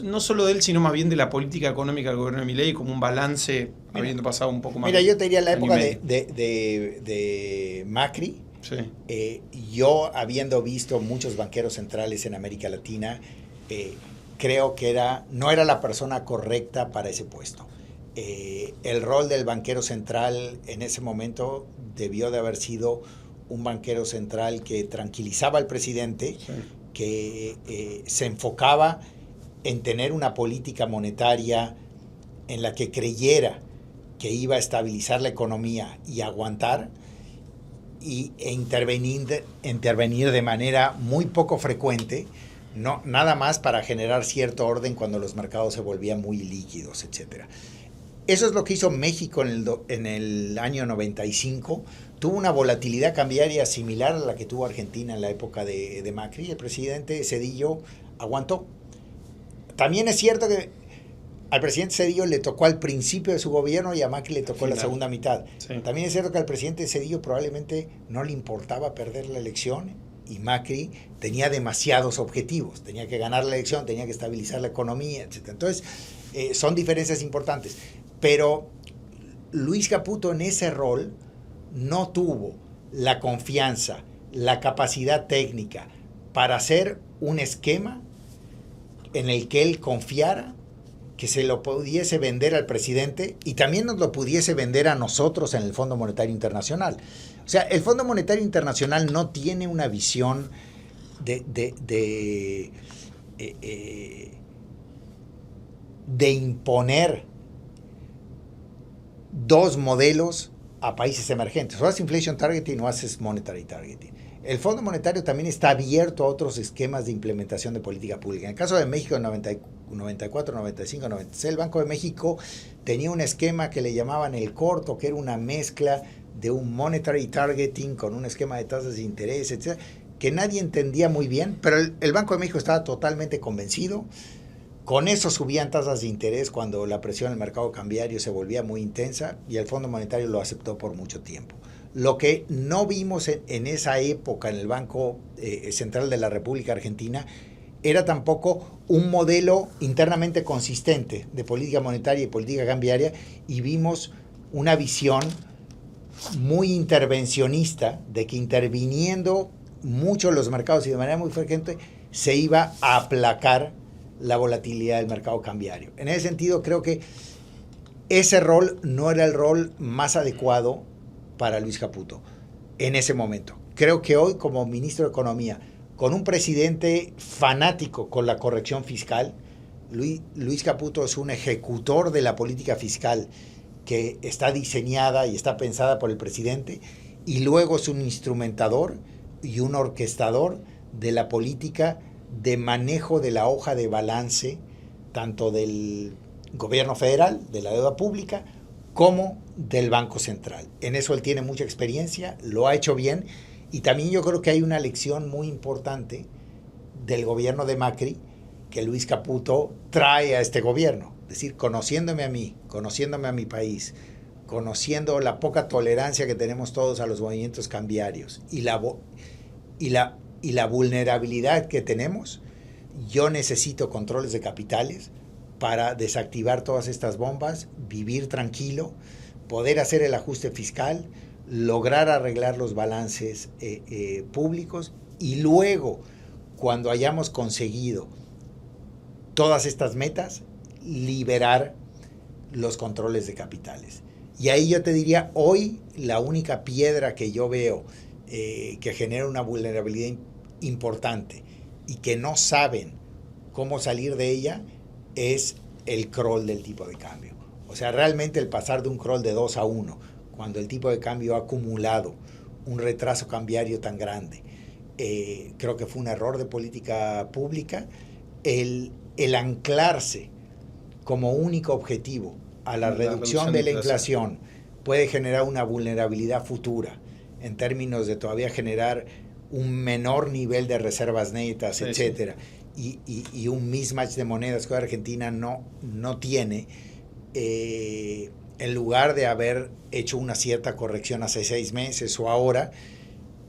No solo de él, sino más bien de la política económica del gobierno de Milei, como un balance, habiendo pasado un poco más. Mira, yo te diría la época de Macri. Sí. Yo, habiendo visto muchos banqueros centrales en América Latina, creo que no era la persona correcta para ese puesto. El rol del banquero central en ese momento debió de haber sido un banquero central que tranquilizaba al presidente, sí, que se enfocaba en tener una política monetaria en la que creyera que iba a estabilizar la economía y aguantar, e intervenir de manera muy poco frecuente, no, nada más para generar cierto orden cuando los mercados se volvían muy líquidos, etcétera. Eso es lo que hizo México en el año 95. Tuvo una volatilidad cambiaria similar a la que tuvo Argentina en la época de Macri. El presidente Zedillo aguantó. También es cierto que al presidente Zedillo le tocó al principio de su gobierno y a Macri le tocó la segunda mitad. Sí. También es cierto que al presidente Zedillo probablemente no le importaba perder la elección, y Macri tenía demasiados objetivos. Tenía que ganar la elección, tenía que estabilizar la economía, etc. Entonces, son diferencias importantes. Pero Luis Caputo en ese rol no tuvo la confianza, la capacidad técnica para hacer un esquema en el que él confiara, que se lo pudiese vender al presidente y también nos lo pudiese vender a nosotros en el Fondo Monetario Internacional. O sea, el Fondo Monetario Internacional no tiene una visión de imponer dos modelos a países emergentes. O haces inflation targeting o haces monetary targeting. El Fondo Monetario también está abierto a otros esquemas de implementación de política pública. En el caso de México, en 94, 95, 96, el Banco de México tenía un esquema que le llamaban el corto, que era una mezcla de un monetary targeting con un esquema de tasas de interés, etcétera, que nadie entendía muy bien, pero el Banco de México estaba totalmente convencido. Con eso subían tasas de interés cuando la presión en el mercado cambiario se volvía muy intensa, y el Fondo Monetario lo aceptó por mucho tiempo. Lo que no vimos en esa época en el Banco Central de la República Argentina era tampoco un modelo internamente consistente de política monetaria y política cambiaria, y vimos una visión muy intervencionista de que interviniendo mucho los mercados y de manera muy frecuente se iba a aplacar la volatilidad del mercado cambiario. En ese sentido, creo que ese rol no era el rol más adecuado para Luis Caputo en ese momento. Creo que hoy, como ministro de Economía, con un presidente fanático con la corrección fiscal, Luis Caputo es un ejecutor de la política fiscal que está diseñada y está pensada por el presidente, y luego es un instrumentador y un orquestador de la política de manejo de la hoja de balance, tanto del gobierno federal, de la deuda pública, como del Banco Central. En eso él tiene mucha experiencia, lo ha hecho bien, y también yo creo que hay una lección muy importante del gobierno de Macri que Luis Caputo trae a este gobierno. Es decir, conociéndome a mí, conociéndome a mi país, conociendo la poca tolerancia que tenemos todos a los movimientos cambiarios y la vulnerabilidad que tenemos, yo necesito controles de capitales para desactivar todas estas bombas, vivir tranquilo, poder hacer el ajuste fiscal, lograr arreglar los balances públicos, y luego, cuando hayamos conseguido todas estas metas, liberar los controles de capitales. Y ahí yo te diría, hoy la única piedra que yo veo que genera una vulnerabilidad importante y que no saben cómo salir de ella es el crawl del tipo de cambio. O sea, realmente el pasar de un crawl de 2-1, cuando el tipo de cambio ha acumulado un retraso cambiario tan grande, creo que fue un error de política pública. El anclarse como único objetivo a la reducción de la inflación puede generar una vulnerabilidad futura en términos de todavía generar un menor nivel de reservas netas, sí, etcétera, sí. Y un mismatch de monedas que Argentina no tiene, en lugar de haber hecho una cierta corrección hace 6 meses o ahora,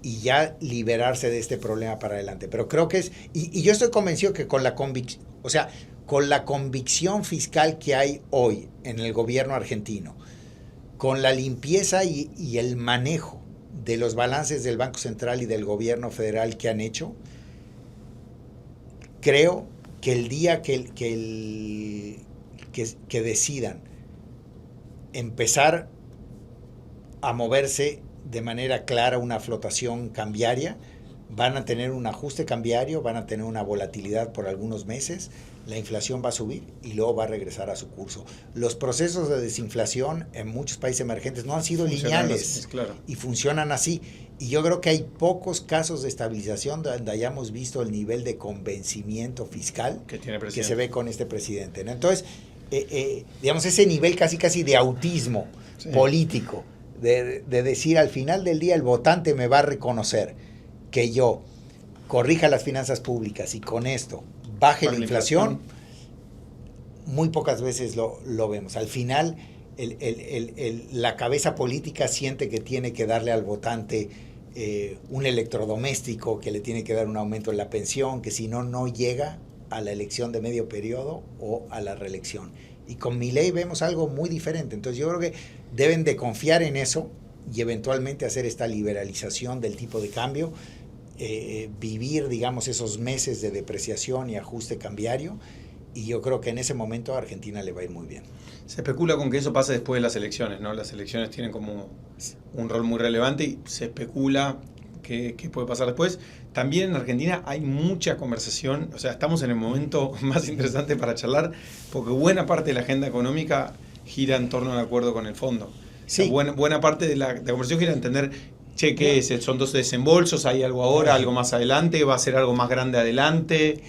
y ya liberarse de este problema para adelante. Pero creo que es, y yo estoy convencido que con la convicción, o sea, con la convicción fiscal que hay hoy en el gobierno argentino, con la limpieza y el manejo de los balances del Banco Central y del gobierno federal que han hecho, creo que el día que decidan empezar a moverse de manera clara una flotación cambiaria, van a tener un ajuste cambiario, van a tener una volatilidad por algunos meses, la inflación va a subir y luego va a regresar a su curso. Los procesos de desinflación en muchos países emergentes no han sido lineales, así, claro, y funcionan así. Y yo creo que hay pocos casos de estabilización donde hayamos visto el nivel de convencimiento fiscal que se ve con este presidente, ¿no? Entonces, digamos, ese nivel casi de autismo, sí, político, de decir al final del día el votante me va a reconocer que yo corrija las finanzas públicas y con esto baje la inflación, muy pocas veces lo vemos. Al final, la cabeza política siente que tiene que darle al votante un electrodoméstico, que le tiene que dar un aumento en la pensión, que si no, no llega a la elección de medio periodo o a la reelección. Y con Milei vemos algo muy diferente. Entonces yo creo que deben de confiar en eso y eventualmente hacer esta liberalización del tipo de cambio, vivir, digamos, esos meses de depreciación y ajuste cambiario, y yo creo que en ese momento a Argentina le va a ir muy bien. Se especula con que eso pase después de las elecciones, ¿no? Las elecciones tienen como un rol muy relevante y se especula qué puede pasar después. También en Argentina hay mucha conversación, o sea, estamos en el momento más interesante para charlar, porque buena parte de la agenda económica gira en torno al acuerdo con el fondo. Sí. O sea, buena parte de la conversación gira a entender, che, ¿qué es? ¿Son 2 desembolsos? ¿Hay algo ahora, algo más adelante? ¿Va a ser algo más grande adelante?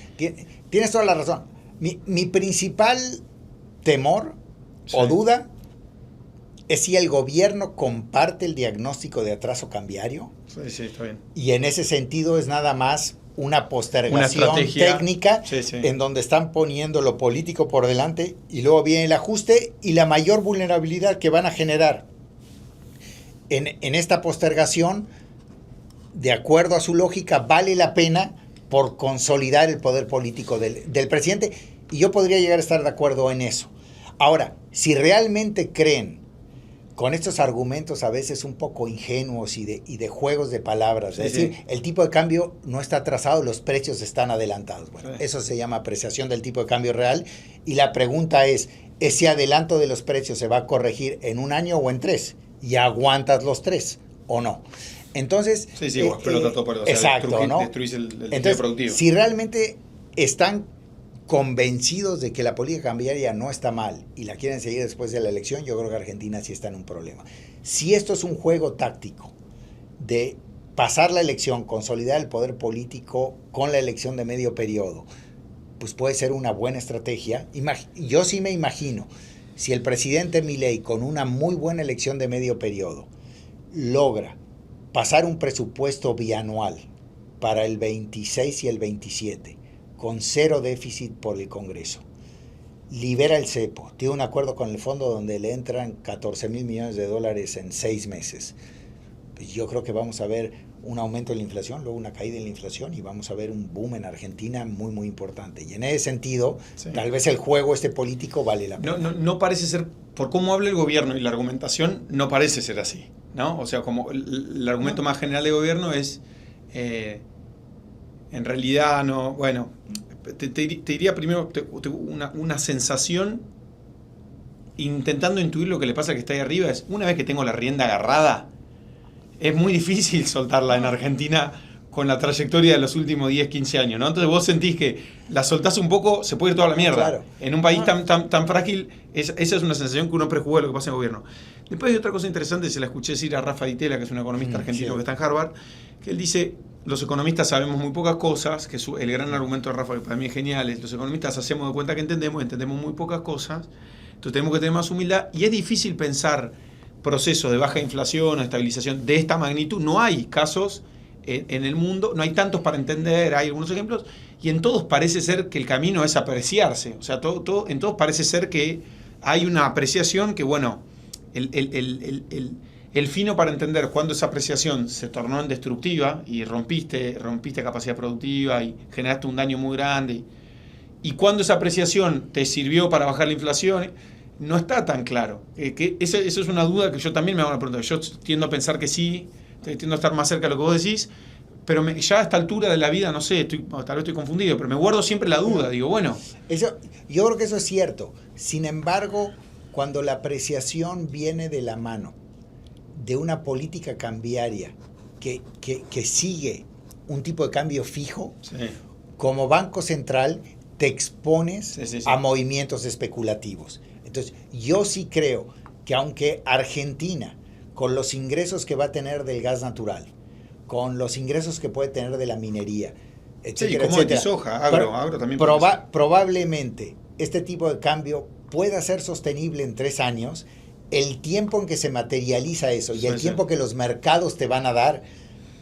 Tienes toda la razón. Mi principal temor, sí, o duda es si el gobierno comparte el diagnóstico de atraso cambiario. Sí, está bien. Y en ese sentido es nada más una postergación técnica, sí, en donde están poniendo lo político por delante y luego viene el ajuste y la mayor vulnerabilidad que van a generar en esta postergación, de acuerdo a su lógica, vale la pena por consolidar el poder político del presidente, y yo podría llegar a estar de acuerdo en eso. Ahora, si realmente creen, con estos argumentos a veces un poco ingenuos y de juegos de palabras, es decir, el tipo de cambio no está atrasado, los precios están adelantados. Bueno, eso se llama apreciación del tipo de cambio real, y la pregunta es, ¿ese adelanto de los precios se va a corregir en 1 año o en 3? ¿Y aguantas los 3 o no? Entonces, pelota todo por el, exacto, ¿no? Destruís el tejido productivo. Si realmente están convencidos de que la política cambiaria no está mal y la quieren seguir después de la elección, yo creo que Argentina sí está en un problema. Si esto es un juego táctico de pasar la elección, consolidar el poder político con la elección de medio periodo, pues puede ser una buena estrategia. Yo sí me imagino, si el presidente Milei, con una muy buena elección de medio periodo, logra pasar un presupuesto bianual para el 26 y el 27, con 0 déficit por el Congreso, libera el cepo, tiene un acuerdo con el fondo donde le entran 14,000 millones de dólares en 6 meses, pues yo creo que vamos a ver un aumento en la inflación, luego una caída en la inflación, y vamos a ver un boom en Argentina muy, muy importante. Y en ese sentido, tal vez el juego político vale la pena. No parece ser, por cómo habla el gobierno y la argumentación, no parece ser así, ¿no? O sea, como el argumento más general del gobierno es, en realidad, no, bueno, te diría primero una sensación, intentando intuir lo que le pasa al que está ahí arriba, es una vez que tengo la rienda agarrada, es muy difícil soltarla en Argentina con la trayectoria de los últimos 10, 15 años, ¿no? Entonces vos sentís que la soltás un poco, se puede ir toda la mierda. Claro. En un país tan frágil, esa es una sensación que uno prejuzga de lo que pasa en el gobierno. Después hay otra cosa interesante, se la escuché decir a Rafa Ditela, que es un economista argentino que está en Harvard, que él dice, los economistas sabemos muy pocas cosas, que el gran argumento de Rafa, que para mí es genial, es los economistas hacemos de cuenta que entendemos muy pocas cosas, entonces tenemos que tener más humildad, y es difícil pensar procesos de baja inflación o estabilización de esta magnitud. No hay casos en el mundo, no hay tantos para entender, hay algunos ejemplos, y en todos parece ser que el camino es apreciarse. O sea, en todos parece ser que hay una apreciación que, bueno, el fino para entender cuándo esa apreciación se tornó en destructiva y rompiste capacidad productiva y generaste un daño muy grande, y cuándo esa apreciación te sirvió para bajar la inflación, no está tan claro. Eso es una duda que yo también me hago la pregunta. Yo tiendo a pensar que sí, tiendo a estar más cerca de lo que vos decís, pero ya a esta altura de la vida, no sé, tal vez estoy confundido, pero me guardo siempre la duda. Digo, bueno. Yo creo que eso es cierto. Sin embargo, cuando la apreciación viene de la mano de una política cambiaria que sigue un tipo de cambio fijo, como Banco Central te expones a movimientos especulativos. Entonces, yo sí creo que aunque Argentina, con los ingresos que va a tener del gas natural, con los ingresos que puede tener de la minería, etcétera, etcétera, soja, agro también. Probablemente este tipo de cambio pueda ser sostenible en 3 años. El tiempo en que se materializa eso y el tiempo que los mercados te van a dar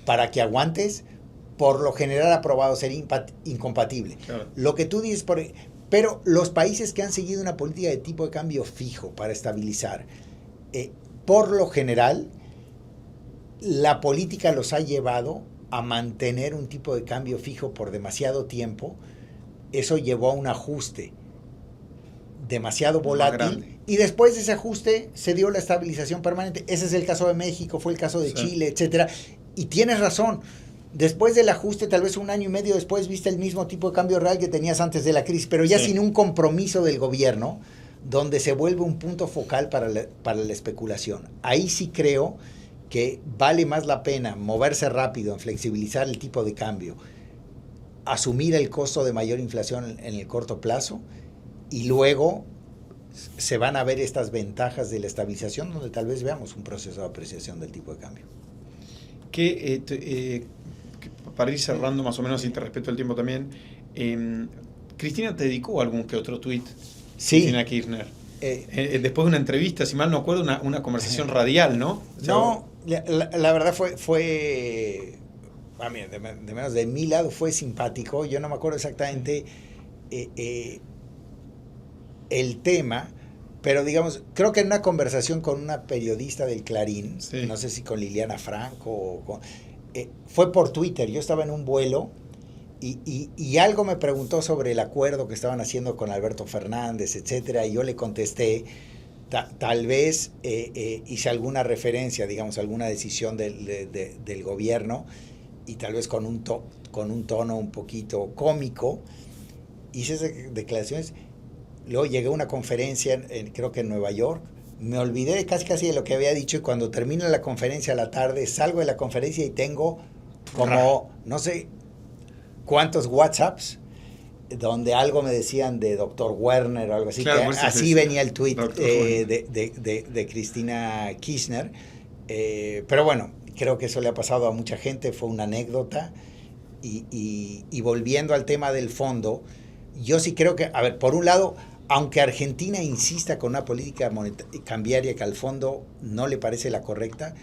para que aguantes, por lo general ha probado ser incompatible. Claro. Lo que tú dices, pero los países que han seguido una política de tipo de cambio fijo para estabilizar, por lo general, la política los ha llevado a mantener un tipo de cambio fijo por demasiado tiempo. Eso llevó a un ajuste demasiado volátil, y después de ese ajuste se dio la estabilización permanente. Ese es el caso de México, fue el caso de Chile, etcétera. Y tienes razón. Después del ajuste, tal vez 1 año y medio después, viste el mismo tipo de cambio real que tenías antes de la crisis, pero ya sin un compromiso del gobierno, donde se vuelve un punto focal para la especulación. Ahí sí creo que vale más la pena moverse rápido en flexibilizar el tipo de cambio, asumir el costo de mayor inflación en el corto plazo, y luego se van a ver estas ventajas de la estabilización, donde tal vez veamos un proceso de apreciación del tipo de cambio. Para ir cerrando más o menos, y te respeto el tiempo también, Cristina te dedicó algún que otro tuit, Cristina Kirchner, después de una entrevista, si mal no acuerdo, una conversación radial, ¿no? O sea, no, la verdad fue a mí, de menos de mi lado, fue simpático. Yo no me acuerdo exactamente el tema, pero digamos, creo que en una conversación con una periodista del Clarín, no sé si con Liliana Franco o fue por Twitter. Yo estaba en un vuelo Y algo me preguntó sobre el acuerdo que estaban haciendo con Alberto Fernández, etcétera, y yo le contesté, tal vez hice alguna referencia, digamos, alguna decisión del gobierno, y tal vez con un tono un poquito cómico, hice esas declaraciones. Luego llegué a una conferencia, creo que en Nueva York, me olvidé casi de lo que había dicho, y cuando termina la conferencia a la tarde, salgo de la conferencia y tengo como, no sé cuántos WhatsApps, donde algo me decían de Dr. Werner o algo así, claro, así venía el tweet de Cristina Kirchner. Pero bueno, creo que eso le ha pasado a mucha gente, fue una anécdota. Y volviendo al tema del fondo, yo sí creo que, a ver, por un lado, aunque Argentina insista con una política cambiaria que al fondo no le parece la correcta,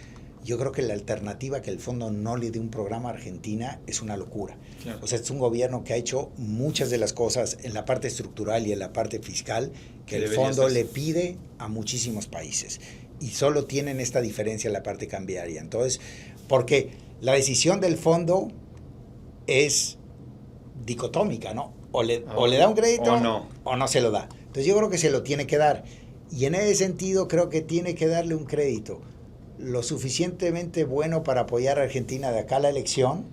yo creo que la alternativa que el fondo no le dé un programa a Argentina es una locura. Claro. O sea, es un gobierno que ha hecho muchas de las cosas en la parte estructural y en la parte fiscal que el fondo le pide a muchísimos países. Y solo tienen esta diferencia en la parte cambiaria. Entonces, porque la decisión del fondo es dicotómica, ¿no? O le da un crédito o no se lo da. Entonces yo creo que se lo tiene que dar. Y en ese sentido creo que tiene que darle un crédito lo suficientemente bueno para apoyar a Argentina de acá a la elección,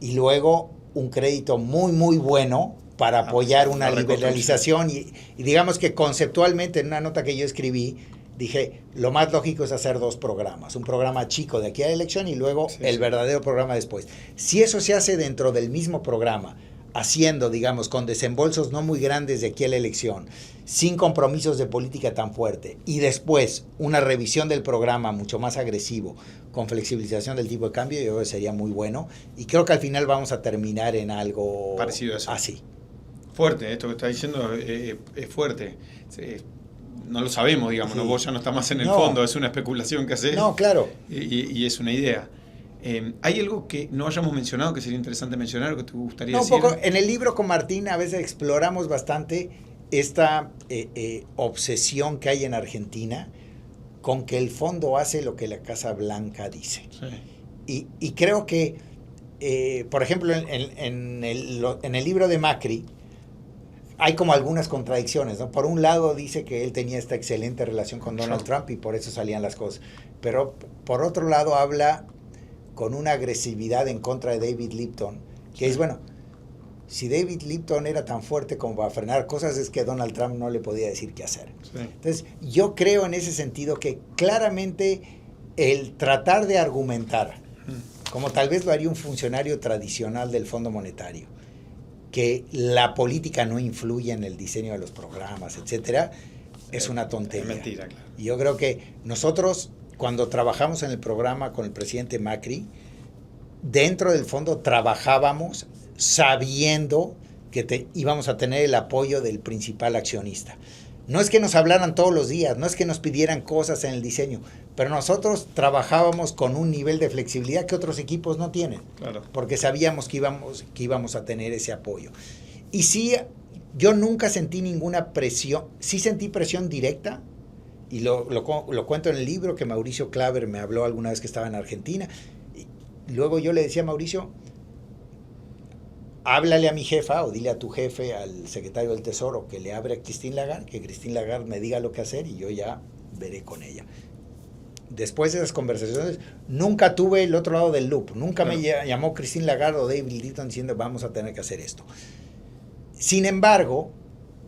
y luego un crédito muy, muy bueno para apoyar una liberalización. Y digamos que conceptualmente, en una nota que yo escribí, dije, lo más lógico es hacer 2 programas. Un programa chico de aquí a la elección y luego el verdadero programa después. Si eso se hace dentro del mismo programa, haciendo, digamos, con desembolsos no muy grandes de aquí a la elección, sin compromisos de política tan fuerte, y después una revisión del programa mucho más agresivo, con flexibilización del tipo de cambio, yo creo que sería muy bueno. Y creo que al final vamos a terminar en algo parecido a eso. Así. Fuerte, esto que está diciendo es fuerte. No lo sabemos, digamos, sí. ¿No? Vos ya no estás más en el fondo, es una especulación que haces. No, claro. Y es una idea. ¿Hay algo que no hayamos mencionado que sería interesante mencionar o que te gustaría decir? Un poco. En el libro con Martín a veces exploramos bastante esta obsesión que hay en Argentina con que el fondo hace lo que la Casa Blanca dice. Sí. Y creo que, por ejemplo, en el libro de Macri, hay como algunas contradicciones, ¿no? Por un lado dice que él tenía esta excelente relación con Donald Trump y por eso salían las cosas. Pero por otro lado habla con una agresividad en contra de David Lipton, que es, bueno, si David Lipton era tan fuerte como para frenar cosas, es que Donald Trump no le podía decir qué hacer. Sí. Entonces, yo creo en ese sentido que claramente el tratar de argumentar, como tal vez lo haría un funcionario tradicional del Fondo Monetario, que la política no influye en el diseño de los programas, etcétera, es una tontería. Es mentira, claro. Y yo creo que nosotros, cuando trabajamos en el programa con el presidente Macri, dentro del fondo trabajábamos sabiendo que íbamos a tener el apoyo del principal accionista. No es que nos hablaran todos los días, no es que nos pidieran cosas en el diseño, pero nosotros trabajábamos con un nivel de flexibilidad que otros equipos no tienen, claro, porque sabíamos que íbamos a tener ese apoyo. Y sí, yo nunca sentí ninguna presión, sí sentí presión directa, y lo cuento en el libro, que Mauricio Klaver me habló alguna vez que estaba en Argentina, y luego yo le decía a Mauricio, háblale a mi jefa o dile a tu jefe, al secretario del Tesoro, que le abre a Christine Lagarde, que Christine Lagarde me diga lo que hacer y yo ya veré con ella. Después de esas conversaciones, nunca tuve el otro lado del loop. Nunca me llamó Christine Lagarde o David Lipton diciendo vamos a tener que hacer esto. Sin embargo,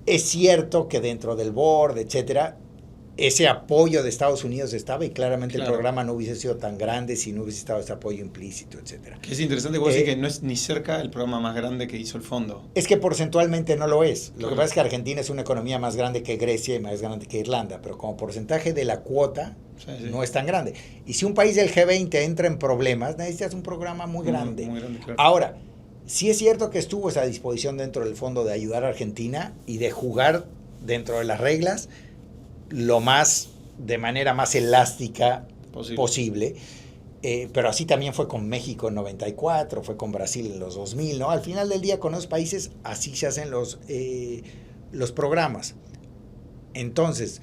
es cierto que dentro del board, etcétera, ese apoyo de Estados Unidos estaba, y claramente el programa no hubiese sido tan grande si no hubiese estado ese apoyo implícito, etcétera. Que es interesante que vos decís que no es ni cerca el programa más grande que hizo el fondo. Es que porcentualmente no lo es. Lo que pasa es que Argentina es una economía más grande que Grecia y más grande que Irlanda, pero como porcentaje de la cuota no es tan grande. Y si un país del G20 entra en problemas, necesitas un programa muy grande. Muy grande, claro. Ahora, sí es cierto que estuvo esa disposición dentro del fondo de ayudar a Argentina y de jugar dentro de las reglas de manera más elástica posible. Pero así también fue con México en 94, fue con Brasil en los 2000, ¿no? Al final del día con esos países así se hacen los programas. Entonces,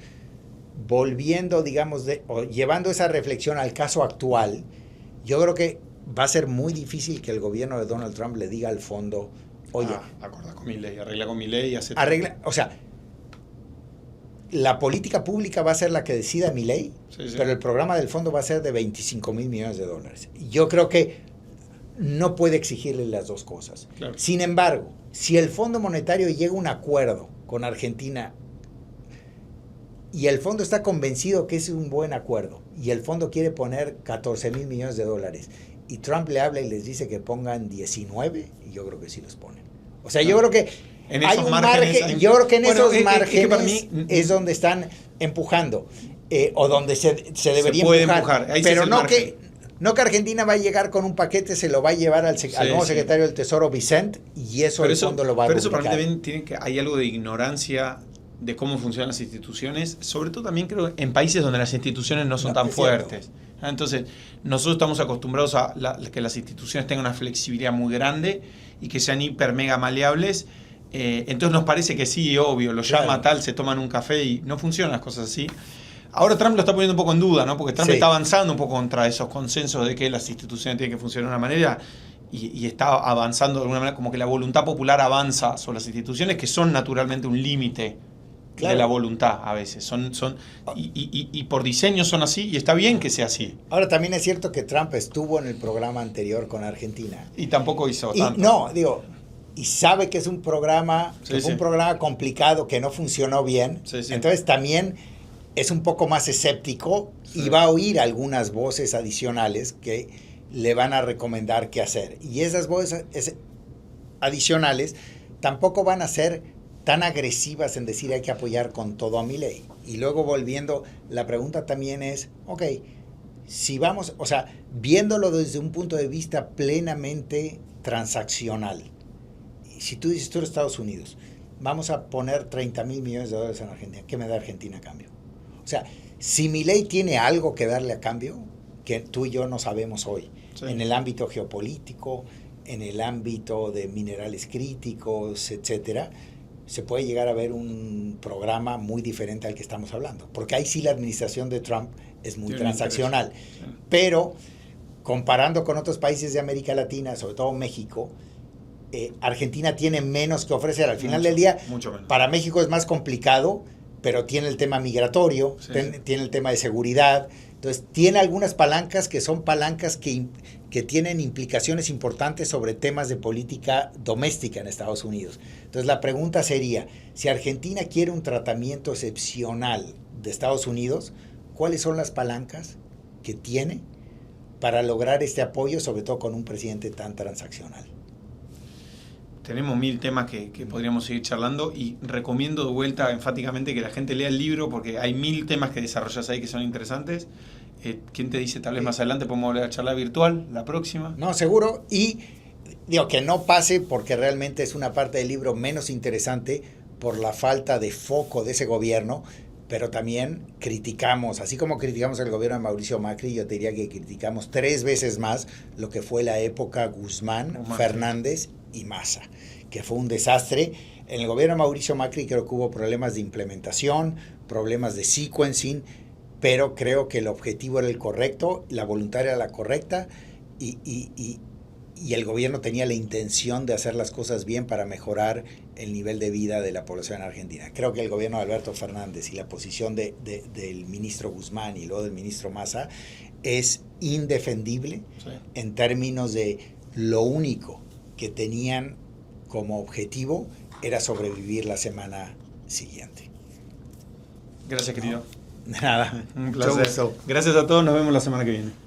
volviendo, digamos, o llevando esa reflexión al caso actual, yo creo que va a ser muy difícil que el gobierno de Donald Trump le diga al fondo Oye, acordá con Milei, arregla con Milei y hace... arregla, o sea, la política pública va a ser la que decida Milei, Sí, sí. pero el programa del fondo va a ser de 25 mil millones de dólares. Yo creo que no puede exigirle las dos cosas. Claro. Sin embargo, si el Fondo Monetario llega a un acuerdo con Argentina y el fondo está convencido que es un buen acuerdo y el fondo quiere poner 14 mil millones de dólares y Trump le habla y les dice que pongan 19, yo creo que sí los ponen. O sea, yo creo que en hay esos un márgenes, margen, yo creo que en bueno, esos márgenes para mí, es donde están empujando, o donde se debería puede empujar. ahí sí Pero es el no margen. no que Argentina va a llegar con un paquete, se lo va a llevar al nuevo secretario del Tesoro, Vicente, y eso el fondo lo va a Pero eso para mí rubricar. también hay algo de ignorancia de cómo funcionan las instituciones, sobre todo también creo en países donde las instituciones no son tan fuertes. Entonces, nosotros estamos acostumbrados a que las instituciones tengan una flexibilidad muy grande y que sean hiper mega maleables. Entonces nos parece que sí, obvio, lo llama tal, se toman un café y no funcionan las cosas así. Ahora Trump lo está poniendo un poco en duda, ¿no? Porque Trump está avanzando un poco contra esos consensos de que las instituciones tienen que funcionar de una manera y está avanzando de alguna manera, como que la voluntad popular avanza sobre las instituciones que son naturalmente un límite de la voluntad a veces. Y por diseño son así y está bien que sea así. Ahora también es cierto que Trump estuvo en el programa anterior con Argentina. Y tampoco hizo tanto. No, digo, y sabe que es un programa, que fue un programa complicado, que no funcionó bien. Entonces también es un poco más escéptico y va a oír algunas voces adicionales que le van a recomendar qué hacer. Y esas voces adicionales tampoco van a ser tan agresivas en decir hay que apoyar con todo a Milei. Y luego volviendo, la pregunta también es, ok, si vamos, o sea, viéndolo desde un punto de vista plenamente transaccional, si tú dices, tú eres Estados Unidos, vamos a poner 30 mil millones de dólares en Argentina, ¿qué me da Argentina a cambio? O sea, si Milei tiene algo que darle a cambio, que tú y yo no sabemos hoy, en el ámbito geopolítico, en el ámbito de minerales críticos, etcétera, se puede llegar a ver un programa muy diferente al que estamos hablando. Porque ahí sí la administración de Trump es muy transaccional. Pero, comparando con otros países de América Latina, sobre todo México, Argentina tiene menos que ofrecer. Al final del día, para México es más complicado, pero tiene el tema migratorio, tiene el tema de seguridad. Entonces, tiene algunas palancas que son palancas que tienen implicaciones importantes sobre temas de política doméstica en Estados Unidos. Entonces, la pregunta sería, si Argentina quiere un tratamiento excepcional de Estados Unidos, ¿cuáles son las palancas que tiene para lograr este apoyo, sobre todo con un presidente tan transaccional? Tenemos 1000 temas que podríamos seguir charlando y recomiendo de vuelta enfáticamente que la gente lea el libro porque hay 1000 temas que desarrollas ahí que son interesantes. ¿Quién te dice tal vez más adelante podemos volver a charlar virtual la próxima? No, seguro. Y digo que no pase porque realmente es una parte del libro menos interesante por la falta de foco de ese gobierno, pero también criticamos, así como criticamos el gobierno de Mauricio Macri, yo te diría que criticamos 3 veces más lo que fue la época Guzmán, Fernández y Massa, que fue un desastre. En el gobierno de Mauricio Macri creo que hubo problemas de implementación, problemas de sequencing, pero creo que el objetivo era el correcto, la voluntad era la correcta y el gobierno tenía la intención de hacer las cosas bien para mejorar el nivel de vida de la población argentina. Creo que el gobierno de Alberto Fernández y la posición del ministro Guzmán y luego del ministro Massa es indefendible en términos de lo único que tenían como objetivo era sobrevivir la semana siguiente. Gracias, querido. De nada. Un placer. Gracias a todos, nos vemos la semana que viene.